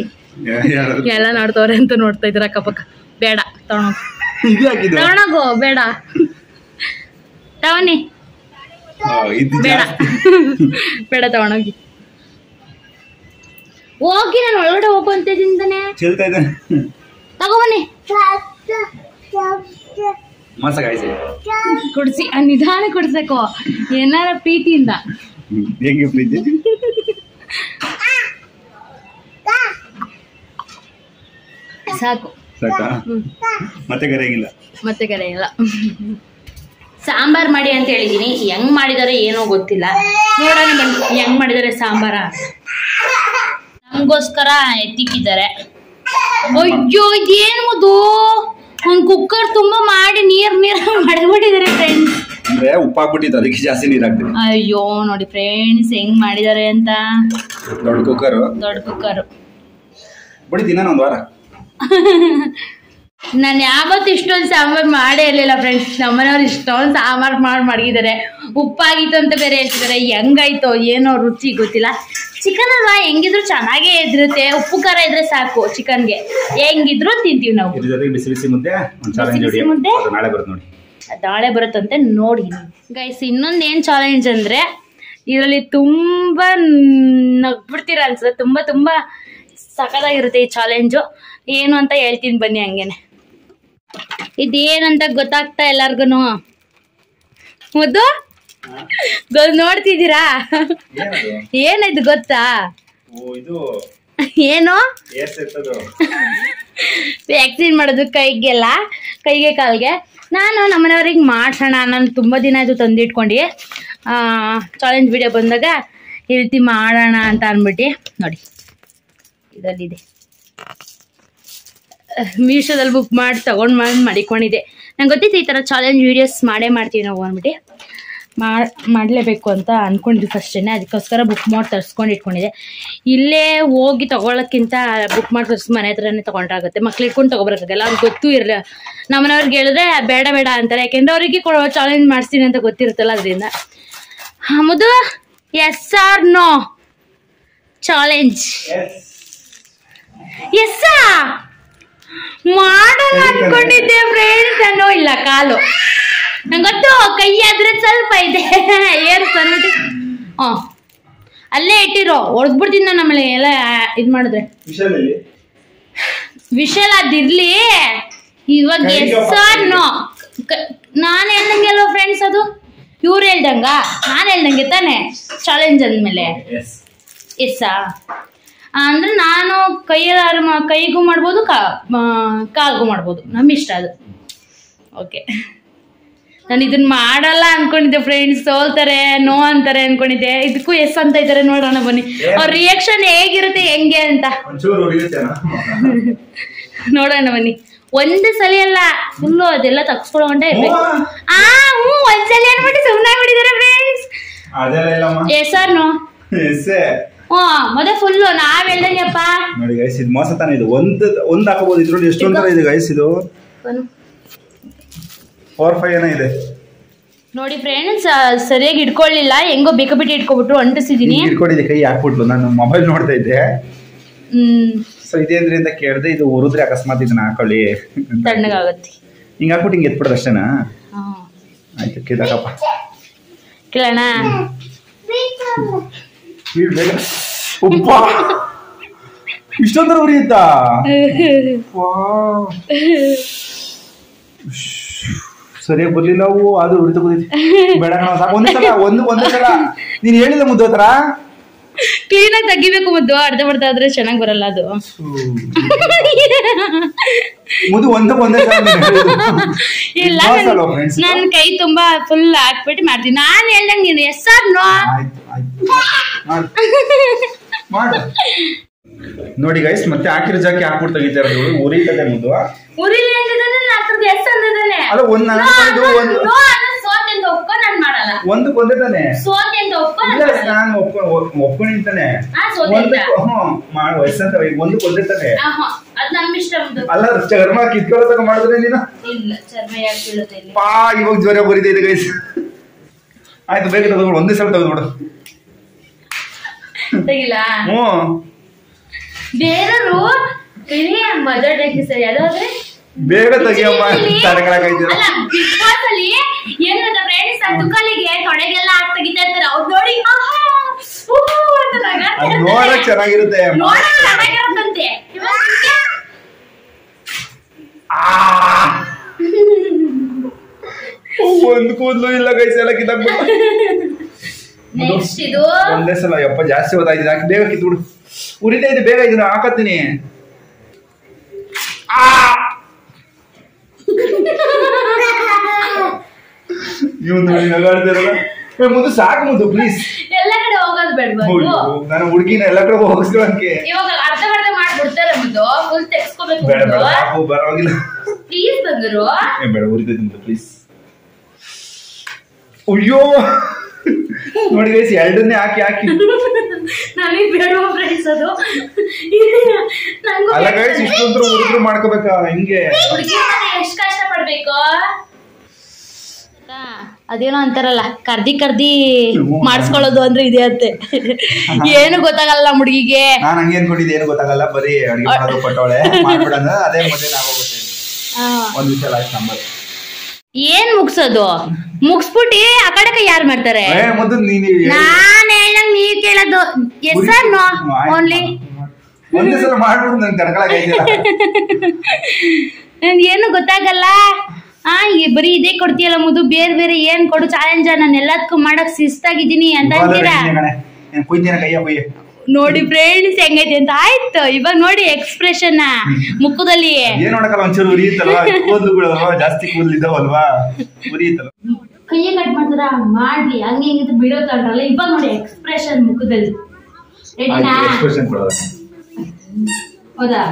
ಎಲ್ಲ ನೋಡ್ತವ್ರೆ ಅಂತ ನೋಡ್ತಾ ಇದ್ರ ಅಕ್ಕಪಕ್ಕ. ಬೇಡ ತಗೊಳಗೋ, ಬೇಡ ತವನಿ, ಬೇಡ ತಗೊಂಡೋಗಿ ಹೋಗಿ. ನಾನು ಒಳಗಡೆ ಹೋಗು ಅಂತ ಇದ್ದೀನಿ. ತಗೋಬನ್ನಿ ಕುಡಿಸಿ, ನಿಧಾನ ಕುಡಿಸ್ಬೇಕು ಏನಾರ ಪ್ರೀತಿಯಿಂದ. ಹೇಗೆ ಪ್ರೀತಿ? ಸಾಕು ಮತ್ತೆ ಕರೆಯಂಗಿಲ್ಲ, ಮತ್ತೆ ಕರೆಯಲ್ಲ. ಸಾಂಬಾರ್ ಮಾಡಿ ಅಂತ ಹೇಳಿದೀನಿ, ಹೆಂಗ್ ಮಾಡಿದಾರೆ ಏನೋ ಗೊತ್ತಿಲ್ಲ. ನೋಡೋಣ ಬನ್ನಿ ಹೆಂಗ್ ಮಾಡಿದಾರೆ ಸಾಂಬಾರ. ನಮಗೋಸ್ಕರ ಎತ್ತಿಕ್ಕಿದ್ದಾರೆ. ಅಯ್ಯೋ ಇದೇನು ಒಂದ್ ಕುಕ್ಕರ್ ತುಂಬಾ ಮಾಡಿ ನೀರ್ ಮಾಡಿಬಿಟ್ಟಿದ್ದಾರೆ ಫ್ರೆಂಡ್ಸ್. ಅಂದ್ರೆ ಉಪ್ಪು ಹಾಕ್ಬಿಟ್ಟಿದ್ದು, ಅದಕ್ಕೆ ಜಾಸ್ತಿ ನೀರ್ ಹಾಕ್ತೀನಿ. ಅಯ್ಯೋ ನೋಡಿ ಫ್ರೆಂಡ್ಸ್ ಹೆಂಗ್ ಮಾಡಿದಾರೆ ಅಂತ. ದೊಡ್ಡ ಕುಕ್ಕರ್ ಬಡಿ ದಿನ ಒಂದ್ ವಾರ. ನಾನು ಯಾವತ್ತು ಇಷ್ಟೊಂದು ಸಾಂಬಾರ್ ಮಾಡೇ ಇರ್ಲಿಲ್ಲ ಫ್ರೆಂಡ್ಸ್. ನಮ್ಮನೆಯವ್ರು ಇಷ್ಟೊಂದು ಸಾಂಬಾರ್ ಮಾಡಿದ್ದಾರೆ. ಉಪ್ಪಾಗಿತ್ತು ಅಂತ ಬೇರೆ ಹೇಳ್ತಿದ್ದಾರೆ. ಹೆಂಗಾಯ್ತೋ ಏನೋ ರುಚಿ ಗೊತ್ತಿಲ್ಲ. ಚಿಕನ್ ಅಲ್ವಾ, ಹೆಂಗಿದ್ರು ಚೆನ್ನಾಗೇ ಇದಿರುತ್ತೆ. ಉಪ್ಪು ಖಾರ ಇದ್ರೆ ಸಾಕು ಚಿಕನ್ಗೆ, ಹೆಂಗಿದ್ರು ತಿಂತೀವಿ ನಾವು. ಬಿಸಿ ಬಿಸಿ ಮುದ್ದೆ ನಾಳೆ ಬರುತ್ತಂತೆ ನೋಡಿ ಗೈಸ್. ಇನ್ನೊಂದು ಏನ್ ಚಾಲೆಂಜ್ ಅಂದ್ರೆ ಇದರಲ್ಲಿ ತುಂಬಾ ನಗ್ಬಿಡ್ತೀರ ಅನ್ಸುತ್ತೆ. ತುಂಬಾ ಸಖತ್ತಾಗಿರುತ್ತೆ ಈ ಚಾಲೆಂಜು. ಏನು ಅಂತ ಹೇಳ್ತೀನಿ ಬನ್ನಿ. ಹಂಗೇನೆ ಇದೇನಂತ ಗೊತ್ತಾಗ್ತಾ ಎಲ್ಲಾರ್ಗು. ಮೊದ್ಲು ನೋಡ್ತಿದ್ದೀರಾ? ಏನಿದು ಗೊತ್ತಾ? ಏನು ವ್ಯಾಕ್ಸಿನ್ ಮಾಡೋದು ಕೈಗೆ ಕಾಲ್ಗೆ. ನಾನು ನಮ್ಮನೆಯವ್ರಿಗೆ ಮಾಡ್ಸೋಣ, ನಾನು ತುಂಬ ದಿನ ಆಯಿತು ತಂದಿಟ್ಕೊಂಡು ಚಾಲೆಂಜ್ ವಿಡಿಯೋ ಬಂದಾಗ ಈ ರೀತಿ ಮಾಡೋಣ ಅಂತ ಅಂದ್ಬಿಟ್ಟು ನೋಡಿ ಇದರಲ್ಲಿದೆ. ಮೀಶೋದಲ್ಲಿ ಬುಕ್ ಮಾಡಿ ತಗೊಂಡು ಮಡಿಕೊಂಡಿದ್ದೆ. ನಂಗೆ ಗೊತ್ತಿತ್ತು ಈ ಥರ ಚಾಲೆಂಜ್ ವೀಡಿಯೋಸ್ ಮಾಡೇ ಮಾಡ್ತೀವಿ ನಾವು ಅಂದ್ಬಿಟ್ಟು. ಮಾಡಲೇಬೇಕು ಅಂತ ಅಂದ್ಕೊಂಡಿದ್ದೆ ಫಸ್ಟೇ. ಅದಕ್ಕೋಸ್ಕರ ಬುಕ್ ಮಾಡಿ ತರಿಸ್ಕೊಂಡು ಇಟ್ಕೊಂಡಿದ್ದೆ. ಇಲ್ಲೇ ಹೋಗಿ ತೊಗೊಳಕ್ಕಿಂತ ಬುಕ್ ಮಾಡಿ ತರಿಸಿ ಮನೆ ಹತ್ರನೇ ತೊಗೊಂಡ್ರಾಗುತ್ತೆ. ಮಕ್ಳು ಇಟ್ಕೊಂಡು ತೊಗೊಬರೋಕ್ಕಾಗಲ್ಲ. ಅವ್ರಿಗೆ ಗೊತ್ತೂ ಇರಲ್ಲ. ನಮ್ಮನೆಯವ್ರಿಗೆ ಹೇಳಿದ್ರೆ ಬೇಡ ಬೇಡ ಅಂತಾರೆ. ಯಾಕೆಂದರೆ ಅವರಿಗೆ ಚಾಲೆಂಜ್ ಮಾಡಿಸ್ತೀನಿ ಅಂತ ಗೊತ್ತಿರುತ್ತಲ್ಲ. ಅದರಿಂದ ಮುದ್ದು ಎಸ್ ಆರ್ ನೋ ಚಾಲೆಂಜ್ ಎಸ್ಸಾ ಮಾಡೋಣ ಅನ್ಕೊಂಡಿದ್ದೆ ಫ್ರೆಂಡ್ಸ್. ಅನ್ನೋ ಇಲ್ಲ ಕಾಲು ನಂಗೆ ಗೊತ್ತು. ಕೈ ಆದ್ರೆ ಸ್ವಲ್ಪ ಇದೆ ಏರು ತಂದ್ಬಿಟ್ಟು ಅಲ್ಲೇ ಇಟ್ಟಿರೋ ಹೊಡೆದ್ಬಿಡ್ತೀನಿ ನಾನು. ಆಮೇಲೆ ಎಲ್ಲ ಇದು ಮಾಡಿದ್ರೆ ವಿಷಲ್ ಅದಿರ್ಲಿ. ಇವಾಗ ಎಸ್ ಆರ್ ನೋ ನಾನು ಹೇಳ್ದಂಗೆ ಅಲ್ವ ಫ್ರೆಂಡ್ಸ್, ಅದು ಇವ್ರು ಹೇಳ್ದಂಗ ನಾನು ಹೇಳ್ದಂಗೆ ತಾನೆ ಚಾಲೆಂಜ್ ಅಂದಮೇಲೆ ಎಸ್ಸಾ ಅಂದ್ರೆ ನಾನು ಕೈಗೂ ಮಾಡ್ಬೋದು ಕಾಲ್ಗೂ ಮಾಡ್ಬೋದು, ನಮ್ಮ ಇಷ್ಟ ಅದು. ಓಕೆ, ನಾನು ಇದನ್ನ ಮಾಡಲ್ಲ ಅನ್ಕೊಂಡಿದ್ದೆ ಫ್ರೆಂಡ್ಸ್. ಸೋಲ್ತಾರೆ ನೋ ಅಂತಾರೆ ಅನ್ಕೊಂಡಿದ್ದೆ. ಇದಕ್ಕೂ ಎಸ್ ಅಂತ ಇದ್ದಾರೆ. ನೋಡೋಣ ಬನ್ನಿ ಅವ್ರ ರಿಯಾಕ್ಷನ್ ಹೇಗಿರುತ್ತೆ ಹೆಂಗೆ ಅಂತ ನೋಡೋಣ ಬನ್ನಿ. ಒಂದು ಸಲ ಅಲ್ಲ, ಫುಲ್ಲು ಅದೆಲ್ಲ ತಗ್ಸ್ಕೊಳ್ಳೋಂಡೆ ಇರ್ಬೇಕು. ಒಂದ್ಸಲ ಅನ್ಬಿಟ್ಟು ಸುಮ್ಮನೆ ಆಗ್ಬಿಟ್ಟಿದ್ದಾರೆ ಫ್ರೆಂಡ್ಸ್. ಎಸ್ ಆರ್ ನೋ ಮತ್ತೆ ಫುಲ್ಲು ನಾವ್ ಹೇಳ್ದಂಗೆಪ್ಪ. ನೋಡಿ ಗೈಸ್, ಇದು ಮೋಸ ತಾನೆ. ಇದು ಒಂದು ಹಾಕಬಹುದು. ಇದ್ರಲ್ಲಿ ಎಷ್ಟೊಂದು ತರ ಇದೆ ಗೈಸ್. ಇದು 4-5 ಏನೋ ಇದೆ ನೋಡಿ ಫ್ರೆಂಡ್ಸ್. ಸರಿಯಾಗಿ ಇಟ್ಕೊಳ್ಳಿಲ್ಲ, ಹೆಂಗೋ ಬೇಕಾಬಿಟ್ಟು ಇಟ್ಕೊಬಿಟ್ರು ಅಂಟಿಸಿದೀನಿ. ಇಟ್ಕೊಂಡಿದ್ದೆ, ಕೈ ಹಾಕ್ಬಿಟ್ಲು. ನಾನು ಮೊಬೈಲ್ ನೋಡ್ತಾ ಇದ್ದೆ. ಸೊ ಇದೇಂದ್ರಿಂದ ಕೇಳಿದೆ. ಇದು ಉರಿದ್ರೆ ಅಕಸ್ಮಾತ್ ಇದನ್ನ ಹಾಕೊಳ್ಳಿ ತಣ್ಣಗಾಗತ್ತೆ. ಹಿಂಗ ಹಾಕ್ಬಿಟ್ಟು ಹಿಂಗೆ ಎತ್ಬಿಡೋದು ಅಷ್ಟೇನಾ? ಆಯ್ತು, ಕಿದಕಪ್ಪ ಕೇಳೋಣ. ಇಷ್ಟೊಂದರ ಉರಿಯುತ್ತಾ? ಸರಿಯಾಗಿ ಬರ್ಲಿಲ್ಲ ಅವು. ಅದು ಉರಿತ ಬೇಡ ಸಾಕು. ಒಂದೇ ಸಲ ನೀನ್ ಹೇಳಿದ ಮುದ್ದು ಹತ್ರ ಕ್ಲೀನಾಗಿ ತೆಗಿಬೇಕು ಮುದ್ದು. ಅರ್ಧ ಬರ್ತಾ ಆದ್ರೆ ಚೆನ್ನಾಗಿ ಬರಲ್ಲ ಅದು. ಮುದ್ದು ಒಂದೇ ಇಲ್ಲ, ನನ್ ಕೈ ತುಂಬಾ ಫುಲ್ ಹಾಕ್ಬಿಟ್ಟು ಮಾಡ್ತೀನಿ. ನಾನ್ ಹೇಳ್ದಂಗೆ ನೀನು ಎಸ್ ಆರ್ ನೋ ನೋಡಿ ಗೈಸ್. ಮತ್ತೆ ಹಾಕಿರೋ ಜಾಕಿ ಹಾಕ್ಬಿಟ್ಟು ತೆಗಿತಾರೆ. ಉರಿತದೆ ಮುದ್ದು. ಒಂದಕ್ಕೊಂದೇ ತಾನೆ ನಾನು ಒಪ್ಕೊಂಡಿರ್ತಾನೆ. ವಯಸ್ಸಂತ ಒಂದಕ್ಕೊಂದೇ ತಾನೆ. ಅಲ್ಲ ಚರ್ಮ ಕಿತ್ಕೊಳ್ಳೋ ತಗ ಮಾಡಿದ್ರೆ ನೀನು ಪಾ. ಇವಾಗ ಜ್ವರ ಬರಿದೆ ಇದೆ ಗೈಸ್. ಆಯ್ತು, ಬೇಗ ತಗೊಂಡು ಒಂದೇ ಸಲ ತೆಗೆದ್ಬಿಡು. ಬೇಗ ತೆಗಿಯಮ್ಮ. ನೋಡಕ್ ಚೆನ್ನಾಗಿರುತ್ತೆ. ಒಂದು ಕೂದಲು ಇಲ್ಲ ಗೈಸ್, ಎಲ್ಲ ಕಿತ್ತಾಕ್ಬಿಟ್ಟು ಒಂದೇ ಸಲ. ಯಪ್ಪ ಜಾಸ್ತಿ ಹೋದಾಯ್ತು. ಹಾಕಿ ಬೇಗ ಕಿತ್ಬಿಡು. ಉರಿತಾ ಇದೆ, ಬೇಗ ಇದನ್ನ ಹಾಕತ್ತೀನಿ. ಮುದ್ದು ಸಾಕು ಮುದ್ದು, ಪ್ಲೀಸ್. ಎಲ್ಲ ಕಡೆ ಹೋಗೋದು ಬೇಡ. ನಾನು ಹುಡುಗಿನ ಎಲ್ಲ ಕಡೆ ಹೋಗಿಸ್ಕೊಳಕ್ಕೆ ಇವಾಗ ಅರ್ಧ ಮಾಡ್ಬಿಡ್ತಾರೆ ಮುದ್ದು. ಫುಲ್ ತೆಗ್ಸ್ಕೋಬೇಕು. ಬೇಡ ಬೇಡ ಸಾಕು, ಬರೋಗಿಲ್ಲ ಪ್ಲೀಸ್ ಬಂದರು. ಬೇಡ, ಉರಿತೈತಿ ಮುದ್ದು ಪ್ಲೀಸ್. ಅಯ್ಯೋ ನೋಡಿ ಗೈಸ್, ಎರಡನ್ನೇ ಹಾಕಿ ನನಗೆ ಬೇಡ ಫ್ರೆಂಡ್ಸ್ ಅದು. ಅಲ್ಲ ಗೈಸ್, ಇಷ್ಟೊಂದ್ರು ಉರಿದ್ರು ಮಾಡ್ಕೋಬೇಕಾ? ಹಿಂಗೆ ಎಷ್ಟು ಕಷ್ಟ ಪಡ್ಬೇಕು. ಅದೇನೋ ಅಂತಾರಲ್ಲ, ಕರ್ದಿ ಮಾಡಿಸ್ಕೊಳ್ಳೋದು ಅಂದ್ರೆ ಇದೆ ಅಂತೆ. ಏನು ಗೊತ್ತಾಗಲ್ಲ ಹುಡುಗಿಗೆ. ನಾನು ಹಂಗೆ ಅನ್ಕೊಂಡಿದ್ದೆ, ಏನು ಗೊತ್ತಾಗಲ್ಲ, ಬರೀ ಅಡಿಗೆ ಮಾಡೋದು ಪಟ್ಟೋಳೆ ಮಾಡ್ಬಿಡೋಣ. ಅದೇ ಮದುವೆ ಆಗೋಗುತ್ತೆ. ಒಂದ್ ವಿಷಯ ಆಯ್ತು ನಂಬರ್. ಏನ್ ಮುಗ್ಸೋದು? ಮುಗ್ಸ್ಬಿಟ್ಟು ಆ ಕಡೆ ಯಾರು ಮಾಡ್ತಾರೆ? ನಾನ್ ಹೇಳಂಗ್ ನೀವ್ ಕೇಳೋದು. Yes or no only. ಒಂದೇ ಸಲ ಮಾಡ್ಬಿಟ್ಟು ನನ್ ಕರ್ಕೊಳಕ್ ಏನು ಗೊತ್ತಾಗಲ್ಲ. ಬರೀ ಇದೇ ಕೊಡ್ತೀಯಲ್ಲ ಮುದ್ದು, ಬೇರೆ ಬೇರೆ ಏನ್ ಕೊಡು ಚಾಲೆಂಜ್. ನಾನು ಎಲ್ಲದಕ್ಕೂ ಮಾಡಕ್ ಶಿಸ್ತಾಗಿದ್ದೀನಿ ಅಂತ ಅಂತೀರಾ. ನೋಡಿ ಫ್ರೆಂಡ್ಸ್ ಹೆಂಗೈತೆ ಅಂತ. ಆಯ್ತು, ಇವಾಗ ನೋಡಿ ಎಕ್ಸ್ಪ್ರೆಷನ್ ಮುಖದಲ್ಲಿ. ಒಂಚೂರು ಉರಿಯುತ್ತಲ್ವಾ, ಕೂದಲುಗಳು ಜಾಸ್ತಿ ಕೂದಲಿದ್ದಾವಲ್ವಾ, ಉರಿಯುತ್ತಲ್ಲ. ಕೈಯ ಕಟ್ ಮಾಡ್ತಾರ ಮಾಡ್ಲಿ, ಹಂಗೆ ಹೆಂಗಿದ್ರೆ ಬಿಡೋ ತಗೊಂಡ್ರಲ್ಲ. ಇವಾಗ ನೋಡಿ ಎಕ್ಸ್ಪ್ರೆಷನ್ ಮುಖದಲ್ಲಿ. ಹೌದಾ?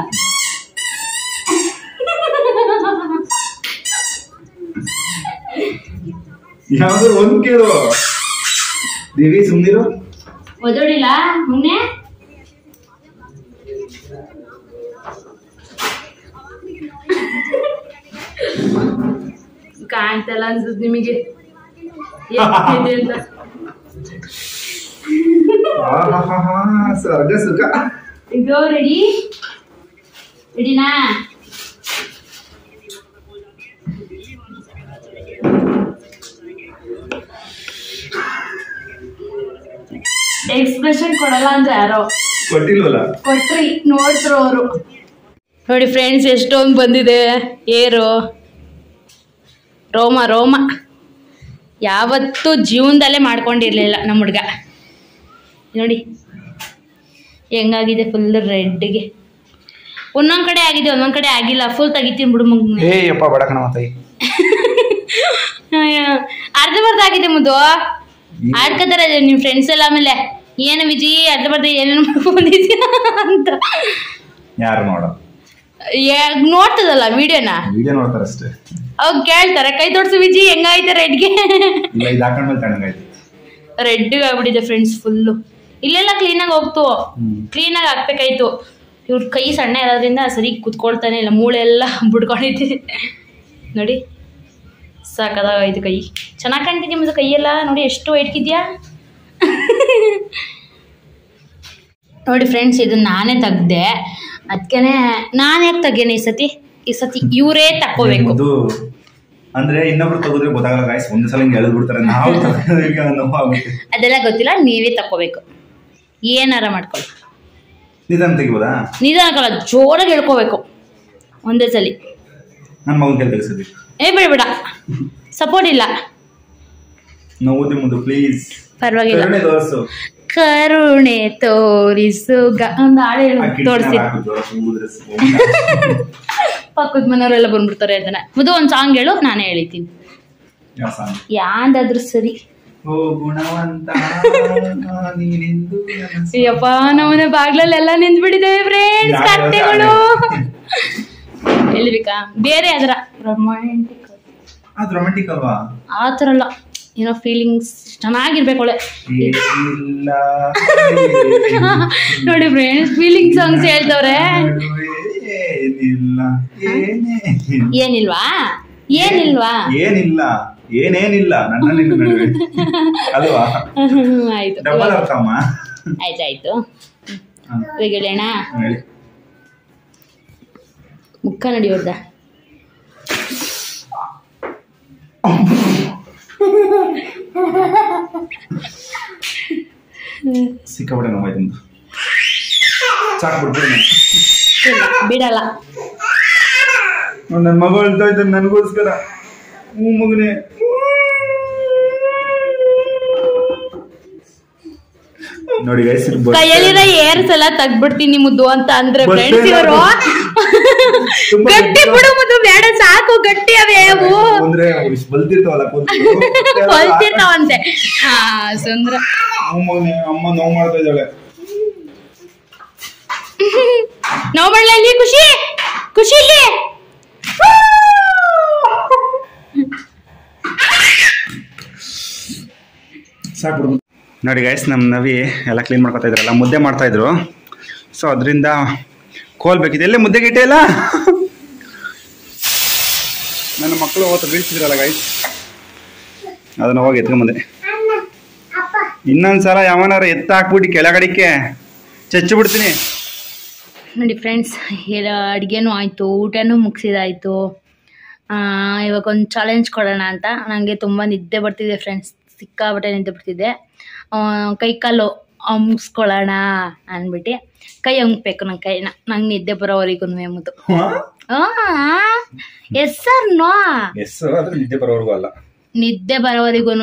ಯಾವ್ದು ಒಂದ್ ಕೇಳು ದೇವಿ ಸುಮ್ನಿರು ಒದೋಡಿಲ್ಲ ಮುನ್ನೆ ಕಾಣ್ತಲ್ಲ ಅನ್ಸುತ್ತೆ ನಿಮಗೆ ಅಂತ ಸ್ವರ್ಗ ಸುಖ ಇದು ರೆಡಿ ರೆಡಿನಾ ಎಕ್ಸ್ಪ್ರೆಷನ್ ಕೊಡಲ್ಲ ಅಂದ್ರೆ ಯಾರೋ ಕೊಟ್ಟಿಲ್ವಲ್ಲ ಕೊಟ್ರಿ ನೋಡ್ರು ಅವರು ನೋಡಿ ಫ್ರೆಂಡ್ಸ್ ಎಷ್ಟೊಂದು ಬಂದಿದೆ ಏರು ರೋಮ ರೋಮ ಯಾವತ್ತೂ ಜೀವನದಲ್ಲೇ ಮಾಡ್ಕೊಂಡಿರ್ಲಿಲ್ಲ ನಮ್ಮ ಹುಡುಗ ನೋಡಿ ಹೆಂಗಾಗಿದೆ ಫುಲ್ ರೆಡ್ಗೆ ಒಂದೊಂದ್ ಕಡೆ ಆಗಿದೆ ಒಂದೊಂದ್ ಕಡೆ ಆಗಿಲ್ಲ ಫುಲ್ ತೆಗಿತೀನಿ ಬಿಡು ಮಗ ಏಯಪ್ಪ ಬಡಕಣ ಮತ್ತೆ ಅರ್ಧಬರ್ಧ ಆಗಿದೆ ಮುದ್ದು ಆಡ್ಕೋತಾರೆ ನಿಮ್ ಫ್ರೆಂಡ್ಸ್ ಎಲ್ಲ ಆಮೇಲೆ ಏನು ವಿಜಿ ಅರ್ಧಬರ್ಧ ಏನೇನು ಮಾಡ್ಕೊಂಡಿದ್ಯಾ ಅಂತ ಯಾರು ನೋಡ ನೋಡ್ತದಲ್ಲ ವಿಡಿಯೋನ ವಿಡಿಯೋ ನೋಡ್ತಾರೆ ಅಷ್ಟೇ ಅವ್ ಕೇಳ್ತಾರೆ ಕೈ ತೋರ್ಸು ವಿಜಿ ಹೆಂಗಾಯ್ತು ರೆಡ್ಗೆ ರೆಡ್ ಆಗ್ಬಿಟ್ಟಿದೆ ಫ್ರೆಂಡ್ಸ್ ಫುಲ್ಲು ಇಲ್ಲೆಲ್ಲ ಕ್ಲೀನಾಗಿ ಹೋಗ್ತು ಕ್ಲೀನಾಗಿ ಹಾಕ್ಬೇಕಾಯ್ತು ಇವ್ರ ಕೈ ಸಣ್ಣ ಇರೋದ್ರಿಂದ ಸರಿ ಕುತ್ಕೊಳ್ತಾನೆ ಇಲ್ಲ ಮೂಳೆ ಎಲ್ಲ ಬಿಡ್ಕೊಂಡಿದ್ದೆ ನೋಡಿ ಸಾಕದಾಗೈತು ಕೈ ಚೆನ್ನಾಗಿ ಕಾಣ್ತಿದ್ದೆ ನಿಮ್ಮದು ಕೈಯೆಲ್ಲ ನೋಡಿ ಎಷ್ಟು ಇಟ್ಕಿದ್ಯಾ ನೋಡಿ ಫ್ರೆಂಡ್ಸ್ ಇದು ನಾನೇ ತೆಗ್ದೆ ಅದಕ್ಕೇನೆ ನಾನು ಯಾಕೆ ತೆಗ್ಯೇನೆ ಈ ಸತಿ ಇವರೇ ತಕ್ಕೋಬೇಕು ಅಂದ್ರೆ ಇನ್ನೊಬ್ರು ತಗೋದ್ರೆ ಗೊತ್ತಾಗಲ್ಲ ಗಾಯ್ಸ್ ಒಂದ್ ಸಲ ಹಿಂಗೆ ಎಳೆದು ಬಿಡ್ತಾರೆ ನಾವು ಅದೆಲ್ಲ ಗೊತ್ತಿಲ್ಲ ನೀವೇ ತಕ್ಕೋಬೇಕು ಏನಾರ ಮಾಡ್ಕೊಳ್ಳಿ ನಿಧಾನ ತೆಗಿಬೋದಾ ನಿಧಾನ ಜೋರಾಗಿ ಹೇಳ್ಕೋಬೇಕು ಒಂದೇ ಸಲ ನನ್ನ ಮಗನ ಕೈ ತೆಗಿಸಿದ್ವಿ ಬೇಡ ಸಪೋರ್ಟ್ ಇಲ್ಲ ನೋವು ಮುಂದೆ ಪ್ಲೀಸ್ ಪರವಾಗಿಲ್ಲ ಕರುಣೆ ತೋರಿಸು ಒಂದು ಹಾಡು ತೋರಿಸಿ ಪಕ್ಕದ ಮನೆಯವರೆಲ್ಲ ಬಂದ್ಬಿಡ್ತಾರೆ ಅದನ್ನ ಮುದು ಒಂದು ಸಾಂಗ್ ಹೇಳು ನಾನೇ ಹೇಳಿದ್ದೀನಿ ಯಾಂದಾದ್ರೂ ಸರಿ ಅಯ್ಯಪ್ಪ ನಮ್ಮನೆ ಬಾಗ್ಲಲ್ಲೆಲ್ಲ ನಿಂತ್ಬಿಟ್ಟಿದ್ದೇವೆ ಫ್ರೆಂಡ್ಸ್ ಕತ್ತೆಗಳು ಎಲ್ಲಿಬೇಕಾ ಬೇರೆ ಅದರ ರೊಮ್ಯಾಂಟಿಕ್ ಅಲ್ವಾ ಆ ಥರ ಅಲ್ಲ ಏನೋ ಫೀಲಿಂಗ್ಸ್ ಚೆನ್ನಾಗಿರ್ಬೇಕು ಒಳ್ಳೆ ನೋಡಿ ಫ್ರೆಂಡ್ಸ್ ಫೀಲಿಂಗ್ ಸಾಂಗ್ಸ್ ಹೇಳ್ತವ್ರೆ ಏನಿಲ್ವಾ ಏನಿಲ್ವಾ ಏನಿಲ್ಲ ಏನೇನಿಲ್ಲ ನನ್ನಲ್ಲಿ ಅಲ್ವಾ ಆಯ್ತು ಡಬಲ್ ಅರ್ಥಮ್ಮ ಆಯ್ತಾಯ್ತು ಈಗ ಹೇಳೋಣ ಮುಖ ನಡಿಯೋರ್ದ ಸಿಕ್ಕಾಪಟ್ಟೆ ನೋವಾಯ್ತು ಸಾಕು ಬಿಡಲ್ಲ ನನ್ನ ಮಗ ಹೇಳ್ತಾ ಇದ್ದ ನನಗೋಸ್ಕರ ಮಗನೇ ನೋಡಿ ಗೈಸ್ ಕೈಯಲ್ಲಿರೋ ಏರ್ಸ್ ಎಲ್ಲ ತೆಗ್ದ್ಬಿಡ್ತೀನಿ ಮುದ್ದು ಅಂತ ಅಂದ್ರೆ ಫ್ರೆಂಡ್ಸ್ ಇವರು ಗಟ್ಟಿ ಬಿಡು ಮುದ್ದು ಬೇಡ ಸಾಕು ಗಟ್ಟಿ ಅವೇ ಅವು ಅಂದ್ರೆ ಬಲ್ತಿರ್ತಾವಲ್ಲ ಬಲ್ತಿರ್ತಾವಂತೆ ಹಾ ಸುಂದ್ರ ಅಮ್ಮ ನೋವು ಮಾಡ್ತಾ ಇದ್ದಾಳೆ ನೋವು ಮಾಡಲ ಇಲ್ಲಿ ಖುಷಿ ಖುಷಿ ಇಲ್ಲಿ ಸಾಕು ನೋಡಿ ಗೈಸ್ ನಮ್ಮ ನವಿ ಎಲ್ಲ ಕ್ಲೀನ್ ಮಾಡ್ಕೊತಾ ಇದ್ರಲ್ಲ ಮುದ್ದೆ ಮಾಡ್ತಾ ಇದ್ರು ಸೊ ಅದರಿಂದ ಕೋಲ್ ಬೇಕಿದೆ ಎಲ್ಲೇ ಮುದ್ದೆಗೆ ಇಟ್ಟೆ ಇಲ್ಲ ನನ್ನ ಮಕ್ಕಳು ಅವತ್ತು ಬೀಳ್ತಿದ್ರಲ್ಲ ಗೈಸ್ ಅದನ್ನ ಹೋಗಿ ಎತ್ಕೊಂಬಂದೆ ಇನ್ನೊಂದ್ಸಲ ಯಾವನಾರ ಎತ್ತ ಹಾಕ್ಬಿಟ್ಟು ಕೆಳಗಡಿಕೆ ಚಚ್ಚು ಬಿಡ್ತೀನಿ ನೋಡಿ ಫ್ರೆಂಡ್ಸ್ ಅಡುಗೆನೂ ಆಯಿತು ಊಟನೂ ಮುಗಿಸಿದಾಯಿತು ಇವಾಗ ಒಂದು ಚಾಲೆಂಜ್ ಕೊಡೋಣ ಅಂತ ನನಗೆ ತುಂಬ ನಿದ್ದೆ ಬರ್ತಿದೆ ಫ್ರೆಂಡ್ಸ್ ಸಿಕ್ಕಾಬಟ್ಟೆ ನಿದ್ದೆ ಬರ್ತಿದೆ ಕೈ ಕಾಲು ಅಮ್ಸ್ಕೊಳ್ಳೋಣ ಅಂದ್ಬಿಟ್ಟು ಕೈ ಅಮ್ಬೇಕು ನನ್ನ ಕೈನ ನಂಗೆ ನಿದ್ದೆ ಬರೋವರೆಗೂ ಮುದ್ದು ಎಸ್ ಸರ್ ನೋ ನಿದ್ದೆ ಬರೋವರೆಗೂ ಅಲ್ಲ ನಿದ್ದೆ ಬರೋವರೆಗೂ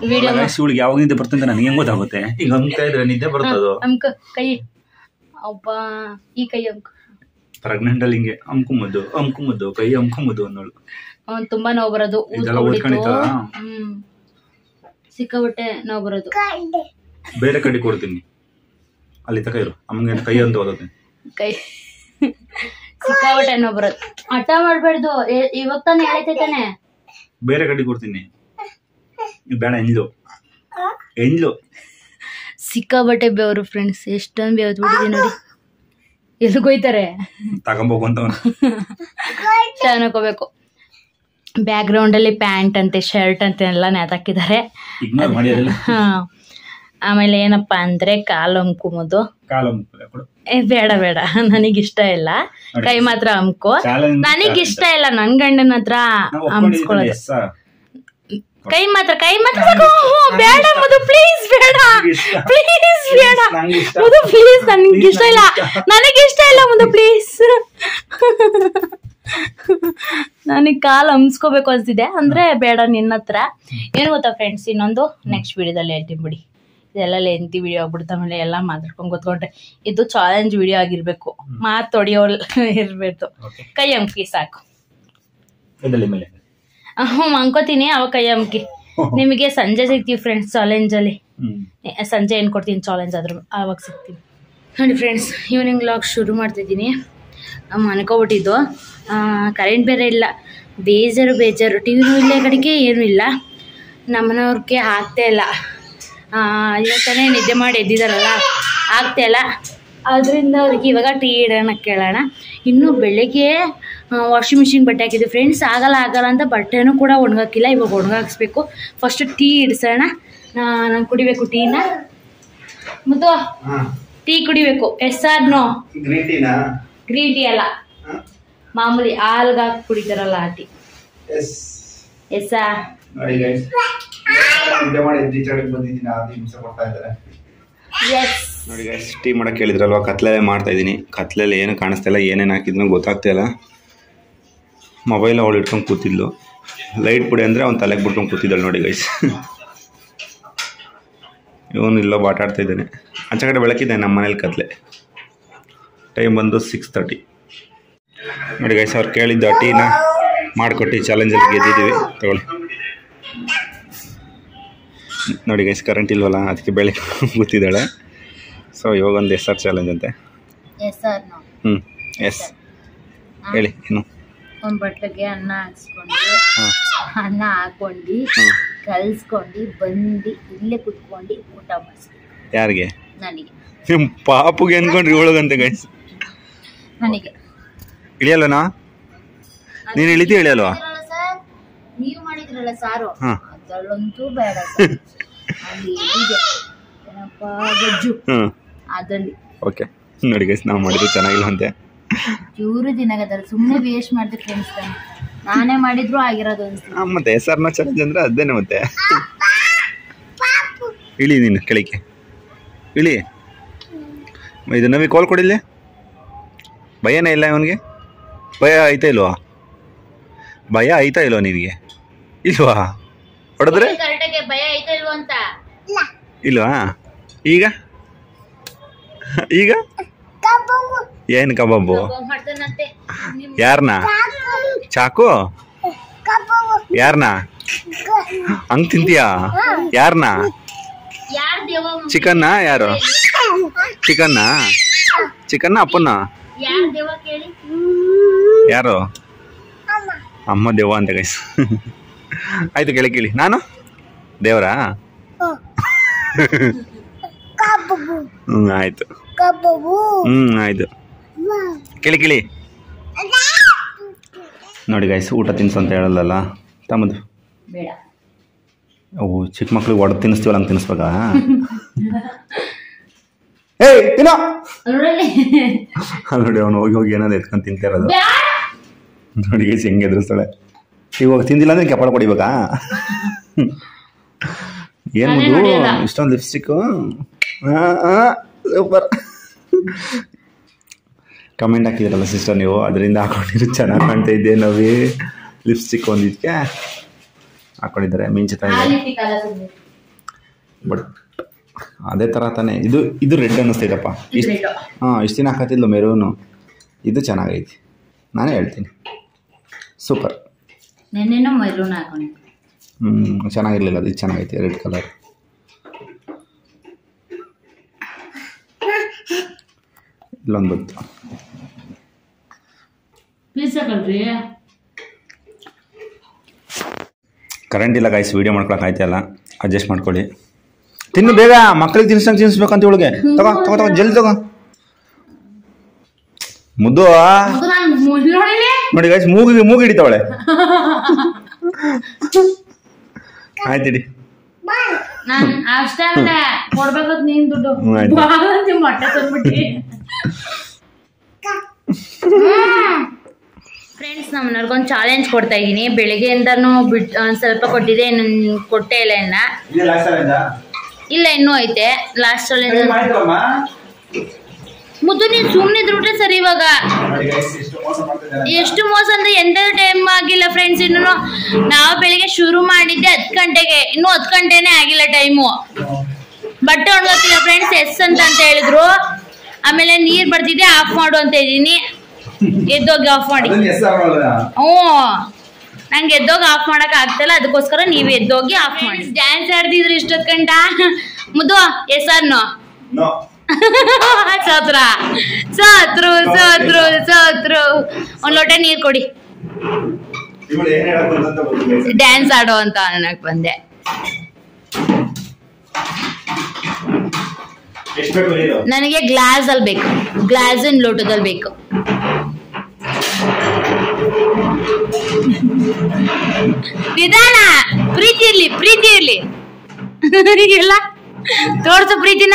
ವಿಡಿಯೋ ಇವಳಿಗೆ ಯಾವಾಗ ನಿದ್ದೆ ಬರ್ತಂತ ನನಗೆ ಹೆಂಗ್ ಗೊತ್ತಾಗುತ್ತೆ ಈಗ ಅಮ್ತಾ ಇದ್ರೆ ನಿದ್ದೆ ಬರ್ತದೋ ಅಮ್ಕ ಕೈ ಅಬ್ಬ ಈ ಕೈ ಅಮ್ಕ ಪ್ರೆಗ್ನೆಂಟ್ ಅಲ್ಲಿ ಹಿಂಗೆ ಅಮ್ಕುಮದ್ದು ಕೈ ಅಮ್ಕುಮದ್ದು ಅನ್ನೋಳು ತುಂಬಾ ನೋವು ಬರೋದು ಸಿಕ್ಕಾಬಟ್ಟೆ ನೋವು ಬರೋದು ಬೇರೆ ಕಡೆ ಕೊಡ್ತೀನಿ ಅಲ್ಲಿ ತಕ ಇರು ಅಮ್ಮಂಗೆ ಕೈ ಅಂತ ಓದೋದು ಕೈ ಸಿಕ್ಕಾಬಟ್ಟೆ ನೋವು ಬರೋದು ಹಠ ಮಾಡ್ಬಾರ್ದು ಇವಾಗ ತಾನೇ ಹೇಳೈತೆ ತಾನೆ ಬೇರೆ ಕಡೆ ಕೊಡ್ತೀನಿ. ಬೇಡ ಎಂಜಲು ಎಂಜಲು ಸಿಕ್ಕಾಬಟ್ಟೆ ಬೇವರು ಫ್ರೆಂಡ್ಸ್. ಎಷ್ಟೊಂದು ಬೇವತ್ ಬಿಟ್ಟಿದೆ ನೋಡಿ. ಎಲ್ಲಿಗೋಯ್ತಾರೆ ತಗೊಂಬೋಗು ಅಂತ ಚೆನ್ನಾಗೋಬೇಕು. ಬ್ಯಾಕ್ ಗ್ರೌಂಡ್ ಅಲ್ಲಿ ಪ್ಯಾಂಟ್ ಅಂತೆ ಶರ್ಟ್ ಅಂತೆ ಎಲ್ಲ ನೇತಾಕಿದ್ದಾರೆ. ಆಮೇಲೆ ಏನಪ್ಪಾ ಅಂದ್ರೆ ಕಾಲು ಹಮ್ಕೊಂಬೋದು. ಬೇಡ ಬೇಡ ನನಗಿಷ್ಟ ಇಲ್ಲ. ಕೈ ಮಾತ್ರ ಹಮ್ಕೋ. ನನಗಿಷ್ಟ ಇಲ್ಲ ನನ್ ಗಂಡನ ಹತ್ರ ಹಮ್ಸ್ಕೊಳ್ಳೋದು. ಕೈ ಮಾತ್ರ ಬೇಡ ಮಧು ಪ್ಲೀಸ್. ಬೇಡ ಪ್ಲೀಸ್ ಬೇಡ ಮಧು ಪ್ಲೀಸ್. ನನಗಿಷ್ಟ ಇಲ್ಲ ಮಧು ಪ್ಲೀಸ್. ನನಗೆ ಕಾಲು ಹಮ್ಸ್ಕೋಬೇಕು ಅನ್ಸಿದೆ ಅಂದ್ರೆ ಬೇಡ ನಿನ್ನ ಹತ್ರ. ಏನು ಗೊತ್ತಾ ಫ್ರೆಂಡ್ಸ್, ಇನ್ನೊಂದು ನೆಕ್ಸ್ಟ್ ವಿಡಿಯೋದಲ್ಲಿ ಹೇಳ್ತೀನಿ ಬಿಡಿ. ಇದೆಲ್ಲ ಲೆಂತಿ ವಿಡಿಯೋ ಆಗ್ಬಿಡುತ್ತೆ. ಆಮೇಲೆ ಎಲ್ಲ ಮಾತಾಡ್ಕೊಂಡು ಕೂತ್ಕೊಂಡ್ರೆ ಇದು ಚಾಲೆಂಜ್ ವಿಡಿಯೋ ಆಗಿರ್ಬೇಕು. ಮಾತೊಡಿಯೋ ಇರ್ಬೇಕು. ಕೈ ಹಮ್ಕಿ ಸಾಕು. ಅನ್ಕೋತೀನಿ ಅವಾಗ ಕೈ ಹಮ್ಕಿ. ನಿಮಗೆ ಸಂಜೆ ಸಿಗ್ತೀವಿ ಫ್ರೆಂಡ್ಸ್ ಚಾಲೆಂಜ್ ಅಲ್ಲಿ. ಸಂಜೆ ಏನ್ ಕೊಡ್ತೀನಿ ಚಾಲೆಂಜ್ ಆದ್ರೂ ಆವಾಗ ಸಿಗ್ತೀನಿ ನೋಡಿ ಫ್ರೆಂಡ್ಸ್. ಈವ್ನಿಂಗ್ ವ್ಲಾಗ್ ಶುರು ಮಾಡ್ತಿದ್ದೀನಿ. ಮನ್ಕೊಬಿಟ್ಟಿದ್ದು ಕರೆಂಟ್ ಬೇರೆ ಇಲ್ಲ. ಬೇಜಾರು ಟಿವಿನೂ ಇಲ್ಲ ಕಡೆಗೆ ಏನೂ ಇಲ್ಲ. ನಮ್ಮನೆಯವ್ರಿಗೆ ಆಗ್ತಾ ಇಲ್ಲ. ಇವತ್ತನೇ ನಿದ್ದೆ ಮಾಡಿ ಎದ್ದಿದಾರಲ್ಲ ಆಗ್ತಾ ಇಲ್ಲ. ಅದರಿಂದ ಅವ್ರಿಗೆ ಇವಾಗ ಟೀ ಇಡೋಣ ಕೇಳೋಣ. ಇನ್ನು ಬೆಳಗ್ಗೆ ವಾಷಿಂಗ್ ಮಿಷಿನ್ ಬಟ್ಟೆ ಹಾಕಿದ್ವಿ ಫ್ರೆಂಡ್ಸ್. ಆಗಲ್ಲ ಅಂತ ಬಟ್ಟೆನೂ ಕೂಡ ಒಣಗಾಕಿಲ್ಲ. ಇವಾಗ ಒಣಗಾಕ್ಸ್ಬೇಕು. First tea ಇಡ್ಸೋಣ. ನಾನು ಕುಡಿಬೇಕು ಟೀನ. ಮತ್ತು ಟೀ ಕುಡಿಬೇಕು. ನೋ ಗ್ರೀನ್ ಟೀ ಅಲ್ಲ, ಮಾಮೂಲಿ ಹಾಲ್ಗೆ ಹಾಕಿ ಕುಡಿತಾರಲ್ಲ ಆ ಟೀ. ನೋಡಿ ಗೈಸ್, ಟೀ ಮಾಡಕ್ಕೆ ಹೇಳಿದ್ರಲ್ವಾ, ಕತ್ಲೆಲೆ ಮಾಡ್ತಾ ಇದ್ದೀನಿ. ಕತ್ಲೆಲೆ ಏನು ಕಾಣಿಸ್ತಾ ಇಲ್ಲ, ಏನೇನು ಹಾಕಿದ್ನೋ ಗೊತ್ತಾಗ್ತಾ ಇಲ್ಲ. ಮೊಬೈಲ್ ಅವಳು ಇಟ್ಕೊಂಡು ಕೂತಿದ್ಲು. ಲೈಟ್ ಬಿಡಿ ಅಂದರೆ ಅವ್ನು ತಲೆಗೆ ಬಿಟ್ಕೊಂಡು ಕೂತಿದ್ದಾಳೆ ನೋಡಿ ಗೈಸ್. ಇವನು ಇಲ್ಲ ಬಾಟಾಡ್ತಾ ಇದ್ದಾನೆ. ಆಚೆ ಕಡೆ ಬೆಳಕಿದೆ ನಮ್ಮ ಮನೇಲಿ ಕತ್ಲೆ. ಟೈಮ್ ಬಂದು 6:30 ನೋಡಿ ಗೈಸ್. ಅವ್ರು ಕೇಳಿದ್ದ ಟೀನ ಮಾಡಿಕೊಟ್ಟು ಚಾಲೆಂಜಲ್ಲಿ ಗೆದ್ದಿದ್ದೀವಿ. ತಗೊಳ್ಳಿ ನೋಡಿ ಗೈಸ್. ಕರೆಂಟ್ ಇಲ್ವಲ್ಲ ಅದಕ್ಕೆ ಬೆಳಗ್ಗೆ ಕೂತಿದ್ದಾಳೆ. ಸೊ ಇವಾಗ ಒಂದು SR ಚಾಲೆಂಜ್ ಅಂತೆ. ಎಸ್ ಹೇಳಿ. ಇನ್ನು ಒಂದು ಬಟ್ಲಿಗೆ ಅನ್ನ ಹಾಕೊಂಡು ಕಲ್ಸ್ಕೊಂಡು ಬಂದು ಇಲ್ಲೇ ಕುತ್ಕೊಂಡು ಊಟ ಮಾಡಿಸಿ. ಯಾರಿಗೆ? ನನಗೆ. ನಿಮ್ಮ ಪಾಪುಗೆ ಅನ್ಕೊಂಡ್ರಿ ಇವಳಗಂತೆ ಗೈಸ್. ನನಗೆ ಇಳಿಯಲ್ವನಾ? ನೀನು ಇಳಿತಿ ಇಳಿಯಲ್ವಾ? ನೀವು ಮಾಡಿದ್ರಲ್ಲ ಸಾರು, ಅದರಲ್ಲಂತೂ ಬೇಡ. ಗಜ್ಜು ಅದಲ್ಲಿ. ಓಕೆ ನೋಡಿ ಗೈಸ್, ನಾವು ಮಾಡಿದ್ದು ಚೆನ್ನಾಗಿಲ್ಲ ಅಂತೆ. ಚೂರು ದಿನಗದಲ್ಲ, ಸುಮ್ಮನೆ ವೇಸ್ಟ್ ಮಾಡಿದ್ರೆ ಫ್ರೆಂಡ್ಸ್. ನಾನೇ ಮಾಡಿದ್ರು ಆಗಿರೋದು ಅನ್ಸುತ್ತೆ. ಮತ್ತೆ SR ಚಾಲೆಂಜ್ ಅಂದ್ರೆ ಅದೇನೆ. ಮತ್ತೆ ಇಳಿ, ನೀನು ಕೆಳಕ್ಕೆ ಇಳಿ. ಇದು ನಮಗೆ ಕಾಲ್ ಕೊಡಿಲ್ಲ. ಭಯನೇ ಇಲ್ಲ ಇವನಿಗೆ? ಭಯ ಆಯ್ತಾ ಇಲ್ವಾ? ಭಯ ಆಯ್ತಾ ಇಲ್ವಾ ನಿನಗೆ? ಇಲ್ವಾ? ಹೊಡೆದ್ರೆ ಭಯ ಆಯ್ತಾ ಇಲ್ವಾ ಅಂತ? ಇಲ್ವಾ? ಈಗ ಈಗ ಏನು ಕಬಾಬು? ಯಾರನ್ನ? ಚಾಕು? ಯಾರನ್ನ? ಹಂಗ್ ತಿಂತೀಯಾ? ಯಾರನ್ನ? ಚಿಕನ್ನ? ಯಾರು? ಚಿಕನ್ನ ಅಪ್ಪನ್ನ? ಯಾರು? ಅಮ್ಮ ದೇವ ಅಂತ ಗೈಸ್. ಆಯ್ತು ಕೇಳಿ. ನಾನು ದೇವರಾ? ಆಯ್ತು. ಆಯ್ತು ಕೇಳಿ. ನೋಡಿ ಗೈಸ್, ಊಟ ತಿನ್ಸು ಅಂತ ಹೇಳಲ್ಲ ತಮ್ಮದು. ಓ, ಚಿಕ್ಕ ಮಕ್ಳಿಗೆ ಹೊಡೆದು ತಿನ್ನಿಸ್ತೀವಲ್ಲ ಹಂಗೆ ತಿನ್ನಿಸ್ಬೇಕಾ? ನೋಡಿ ಅವನು ಹೋಗಿ ಏನಾದ್ರು ಎತ್ಕೊಂಡು ತಿಂತಿರೋದು ನೋಡಿ ಗೈಸ್. ಹೆಂಗೆ ಎದುರಿಸ್ತಾಳೆ. ಇವಾಗ ತಿಂದಿಲ್ಲ ಅಂದ್ರೆ ಕೆಪಾಳ ಕೊಡಿಬೇಕಾ? ಏನು ಇಷ್ಟೊಂದು ಲಿಪ್ಸ್ಟಿಕ್ಕು? ಸೂಪರ್. ಕಮೆಂಟ್ ಹಾಕಿದ್ರಲ್ಲ ಸಿಸ್ಟರ್ ನೀವು, ಅದರಿಂದ ಹಾಕೊಂಡಿರೋ ಚೆನ್ನಾಗಿ ಕಾಣ್ತಾ ಇದ್ದೆ. ನವಿ ಲಿಪ್ಸ್ಟಿಕ್ ಒಂದಿದಕ್ಕೆ ಹಾಕೊಂಡಿದ್ದಾರೆ, ಮಿಂಚುತ್ತಾ ಇದೆ. ಬಟ್ ಅದೇ ಥರ ತಾನೇ ಇದು ರೆಡ್ ಅನ್ನಿಸ್ತೈತಪ್ಪ. ಇಷ್ಟು ದಿನ ಹಾಕತ್ತಿಲ್ಲ ಮೆರೂನು. ಇದು ಚೆನ್ನಾಗೈತಿ, ನಾನೇ ಹೇಳ್ತೀನಿ. ಸೂಪರ್. ಚೆನ್ನಾಗಿರ್ಲಿಲ್ಲ, ಅದು ಚೆನ್ನಾಗೈತಿ ರೆಡ್ ಕಲರ್. ಇಲ್ಲೊಂದು ಬಂತು. ಕರೆಂಟ್ ಇಲ್ಲ ಗಾಯ್ಸ್, ವೀಡಿಯೋ ಮಾಡ್ಕೊಳಕ್ಕೆ ಆಯ್ತಲ್ಲ, ಅಡ್ಜಸ್ಟ್ ಮಾಡ್ಕೊಳ್ಳಿ. ತಿನ್ನು ಬೇಗ, ಮಕ್ಕಳಿಗೆ ತಿನ್ನಿಸ್ಬೇಕಂತ ಇವಳಿಗೆ. ತಗೋ ತಗೋ ತಗೋ, ಜಲ್ದಿ ತಗೋ. ಮುದ್ದು ನೋಡಿ ಗಾಯ್ಸ್, ಮೂಗು ಹಿಡಿತಾವಳೆ. ಆಯ್ತಿಡಿ, ಕೊಡ್ಬೇಕತ್ ನೀನ್ ದುಡ್ಡು ಮೊಟ್ಟೆ ತಂದ್ಬಿಟ್ಟಿ. ಫ್ರೆಂಡ್ಸ್, ನಮ್ಮನವ್ರಿಗೊಂದು ಚಾಲೆಂಜ್ ಕೊಡ್ತಾ ಇದ್ದೀನಿ. ಬೆಳಿಗ್ಗೆಯಿಂದನೂ ಸ್ವಲ್ಪ ಕೊಟ್ಟಿದ್ದೆ, ನಾನು ಕೊಟ್ಟೇ ಇಲ್ಲ ಇನ್ನ. ಇಲ್ಲ, ಇನ್ನೂ ಐತೆ ಲಾಸ್ಟ್ ಚಾಲೆಂಜ್. ಮುದ್ದು ನೀನ್ ಸುಮ್ಮನಿದ್ಬಿಟ್ರೆ ಸರಿ. ಇವಾಗ ಎಷ್ಟು ಮೋಸ ಅಂದ್ರೆ ಎಂತ ಟೈಮ್ ಆಗಿಲ್ಲ ಫ್ರೆಂಡ್ಸ್. ಇನ್ನು ನಾವು ಬೆಳಿಗ್ಗೆ ಶುರು ಮಾಡಿದ್ದೆ 10 ಗಂಟೆಗೆ, ಇನ್ನೂ 10 ಗಂಟೆನೇ ಆಗಿಲ್ಲ ಟೈಮು. ಬಟ್ಟೆ ಒಣಗೋತಿಲ್ಲ ಫ್ರೆಂಡ್ಸ್, ಎಸ್ ಅಂತ ಹೇಳಿದ್ರು. ಆಮೇಲೆ ನೀರ್ ಬರ್ತಿದ್ದೆ, ಆಫ್ ಮಾಡು ಅಂತ ಇದ್ದೀನಿ. ಎದ್ದೋಗಿ ಆಫ್ ಮಾಡಿ. ನಂಗೆ ಎದ್ದೋಗಿ ಆಫ್ ಮಾಡಕ್ ಆಗ್ತಲ್ಲ, ಅದಕ್ಕೋಸ್ಕರ ನೀವು ಎದ್ದೋಗಿ ಆಫ್ ಮಾಡಿ. ಡ್ಯಾನ್ಸ್ ಆಡ್ತಿದ್ರು ಇಷ್ಟೊತ್ ಗಂಟ. ಮುದ್ದು ಎಸ್ಆರ್ನೋ ಸೋತ್ರ ಸೋತ್ರು ಸೋತ್ರು ಸೋತ್ರು. ಒಂದ್ ಲೋಟ ನೀರ್ ಕೊಡಿ, ಡ್ಯಾನ್ಸ್ ಆಡೋ ಅಂತ ಅನ್ನಕ್ ಬಂದೆ. ನನಗೆ ಗ್ಲಾಸ್ ಅಲ್ಲಿ ಬೇಕು, ಗ್ಲಾಸಿನ ಲೋಟದಲ್ಲಿ ಬೇಕು. ನಿಧಾನ, ಪ್ರೀತಿ ಇರ್ಲಿ, ಪ್ರೀತಿ ಇರ್ಲಿ. ಇಲ್ಲ ತೋರ್ಸು ಪ್ರೀತಿನ.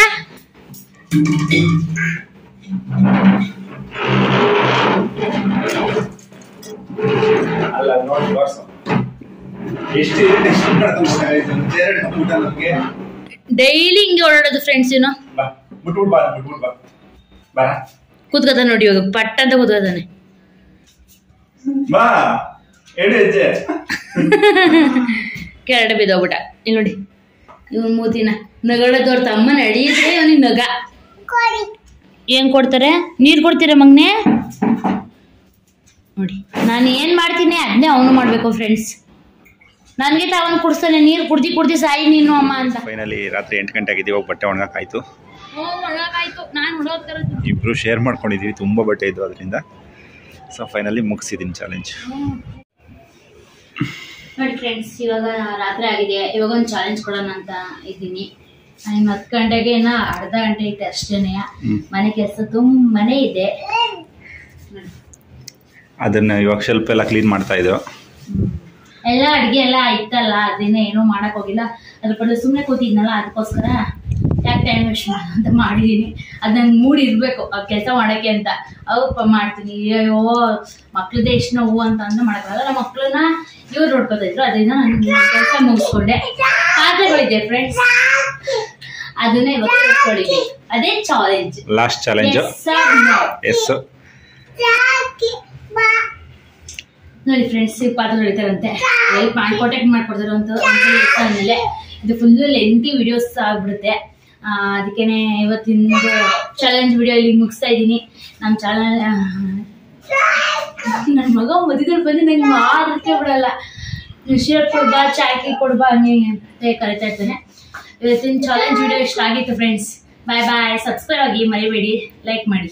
ಡೈಲಿ ಹಿಂಗೆ ಓಡಾಡೋದು ಫ್ರೆಂಡ್ಸ್. ಏನು ಕೂತ್ಕತ ನೋಡಿ, ಇವಾಗ ಪಟ್ಟ ಅಂತ ಕೂತ್ಕತಾನೆ. ಕೆರಡೆ ಬಿದ್ದೋಗ್ಬಿಟ್ಟ. ಇಲ್ಲಿ ನೋಡಿ ಇವನ್ ಮೂತಿನ ನಗಳದವ್ರ ತಮ್ಮ ನಡೀದ್ರೆ ಅವನಿಗೆ ನಗ. ಏನ್ ಕೊಡ್ತಾರೆ? ನೀರ್ ಕೊಡ್ತೀರ ಮಗ್ನೆ? ನೋಡಿ ನಾನು ಏನ್ ಮಾಡ್ತೀನಿ ಅದನ್ನೇ ಅವನು ಮಾಡ್ಬೇಕು ಫ್ರೆಂಡ್ಸ್. ನನ್ಗೆ ಅವನ್ ಕುಡ್ಸ್ತಾನೆ, ನೀರ್ ಕುಡ್ದಿ ಸಾಯಿ ನೀನು ಅಮ್ಮ ಅಂತ. ಫೈನಲಿ ರಾತ್ರಿ 8 ಗಂಟೆ ಆಗಿದ್ದೀವಿ, ಬಟ್ಟೆ ಒಣಗಾಕಾಯ್ತು. ನಾನು ಇಬ್ರು ಶೇರ್ ಮಾಡ್ಕೊಂಡಿದೀವಿ, ತುಂಬಾ ಬಟ್ಟೆ ಇದ್ವು ಅದರಿಂದ. ಸೊ ಫೈನಲಿ ಮುಗಿಸಿದೀನಿ ಚಾಲೆಂಜ್. ನೋಡಿ ಫ್ರೆಂಡ್ಸ್, ಇವಾಗ ರಾತ್ರಿ ಆಗಿದೆ. ಇವಾಗ ಒಂದು ಚಾಲೆಂಜ್ ಕೊಡೋಣ ಅಂತ ಇದ್ದೀನಿ. ಇನ್ನು 10 ಗಂಟೆಗೆ ಅರ್ಧ ಗಂಟೆ ಐತೆ ಅಷ್ಟೇನೆ. ಮನೆ ಕೆಲಸ ತುಂಬಾನೇ ಇದೆ. ಅದನ್ನ ಇವಾಗ ಶೆಲ್ಫ್ ಎಲ್ಲ ಕ್ಲೀನ್ ಮಾಡ್ತಾ ಇದ್ದೋ. ಎಲ್ಲ ಅಡ್ಗೆ ಎಲ್ಲ ಆಯ್ತಲ್ಲ, ಅದನ್ನ ಏನೂ ಮಾಡಕ್ ಹೋಗಿಲ್ಲ. ಅದ್ರ ಬದಲು ಸುಮ್ಮನೆ ಕೂತಿದ್ನಲ್ಲ, ಅದಕ್ಕೋಸ್ಕರ ಯಾಕೆ ಟೈಮ್ ವೇಸ್ಟ್ ಮಾಡೋಣ ಅಂತ ಮಾಡಿದೀನಿ. ಅದ್ ನನ್ ಮೂಡ್ ಇರ್ಬೇಕು ಆ ಕೆಲಸ ಮಾಡಕ್ಕೆ ಅಂತ. ಅವು ಮಾಡ್ತೀನಿ. ಅಯ್ಯೋ ಮಕ್ಳದೇ ಎಷ್ಟು ನೋವು ಅಂತ ಅಂದ್ರೆ ಮಾಡಕ್ಕಾಗಲ್ಲ. ನಮ್ಮ ಮಕ್ಳನ್ನ ಇವ್ರು ನೋಡ್ಕೊತಾ ಇದ್ರು, ಅದರಿಂದ ನಾನು ಕೆಲಸ ಮುಗಿಸ್ಕೊಂಡೆ. ಪಾತ್ರೆಗಳಿದೆ ಫ್ರೆಂಡ್ಸ್, ಅದನ್ನ ಇವಾಗ ಮುಗಿಸ್ಕೊಂಡಿದ್ದೆ. ಅದೇ ಚಾಲೆಂಜ್, ಲಾಸ್ಟ್ ಚಾಲೆಂಜ್. ಎಸ್ ನೋಡಿ ಫ್ರೆಂಡ್ಸ್, ಈ ಪಾತ್ರೆ ತೊಳಿತಾರಂತೆ, ಹೆಲ್ಪ್ ಮಾಡ್ಕೊಡ್ತಾರ ಅಂತ ಆಮೇಲೆ ಇದು ಫುಲ್ ಲೆಂತಿ ವಿಡಿಯೋಸ್ ಆಗ್ಬಿಡುತ್ತೆ. ಅದಕ್ಕೇನೆ ಇವತ್ತಿನ ಚಾಲೆಂಜ್ ವಿಡಿಯೋ ಇಲ್ಲಿ ಮುಗಿಸ್ತಾ ಇದ್ದೀನಿ. ನಮ್ಮ ಚಾನಲ್ ನನ್ನ ಮಗ ಮದುವೆಗಳು ಬಂದು ನಂಗೆ ಮಾಡೋದಕ್ಕೆ ಬಿಡಲ್ಲ. ಶೇರ್ ಕೊಡ್ಬಾ, ಚಾಕಿ ಕೊಡ್ಬಾ ಅಂತ ಕರಿತಾ ಇರ್ತಾನೆ. ಇವತ್ತಿನ ಚಾಲೆಂಜ್ ವಿಡಿಯೋ ಇಷ್ಟ ಆಗಿತ್ತು ಫ್ರೆಂಡ್ಸ್. ಬಾಯ್ ಬಾಯ್. ಸಬ್ಸ್ಕ್ರೈಬ್ ಆಗಿ ಮರಿಬೇಡಿ, ಲೈಕ್ ಮಾಡಿ.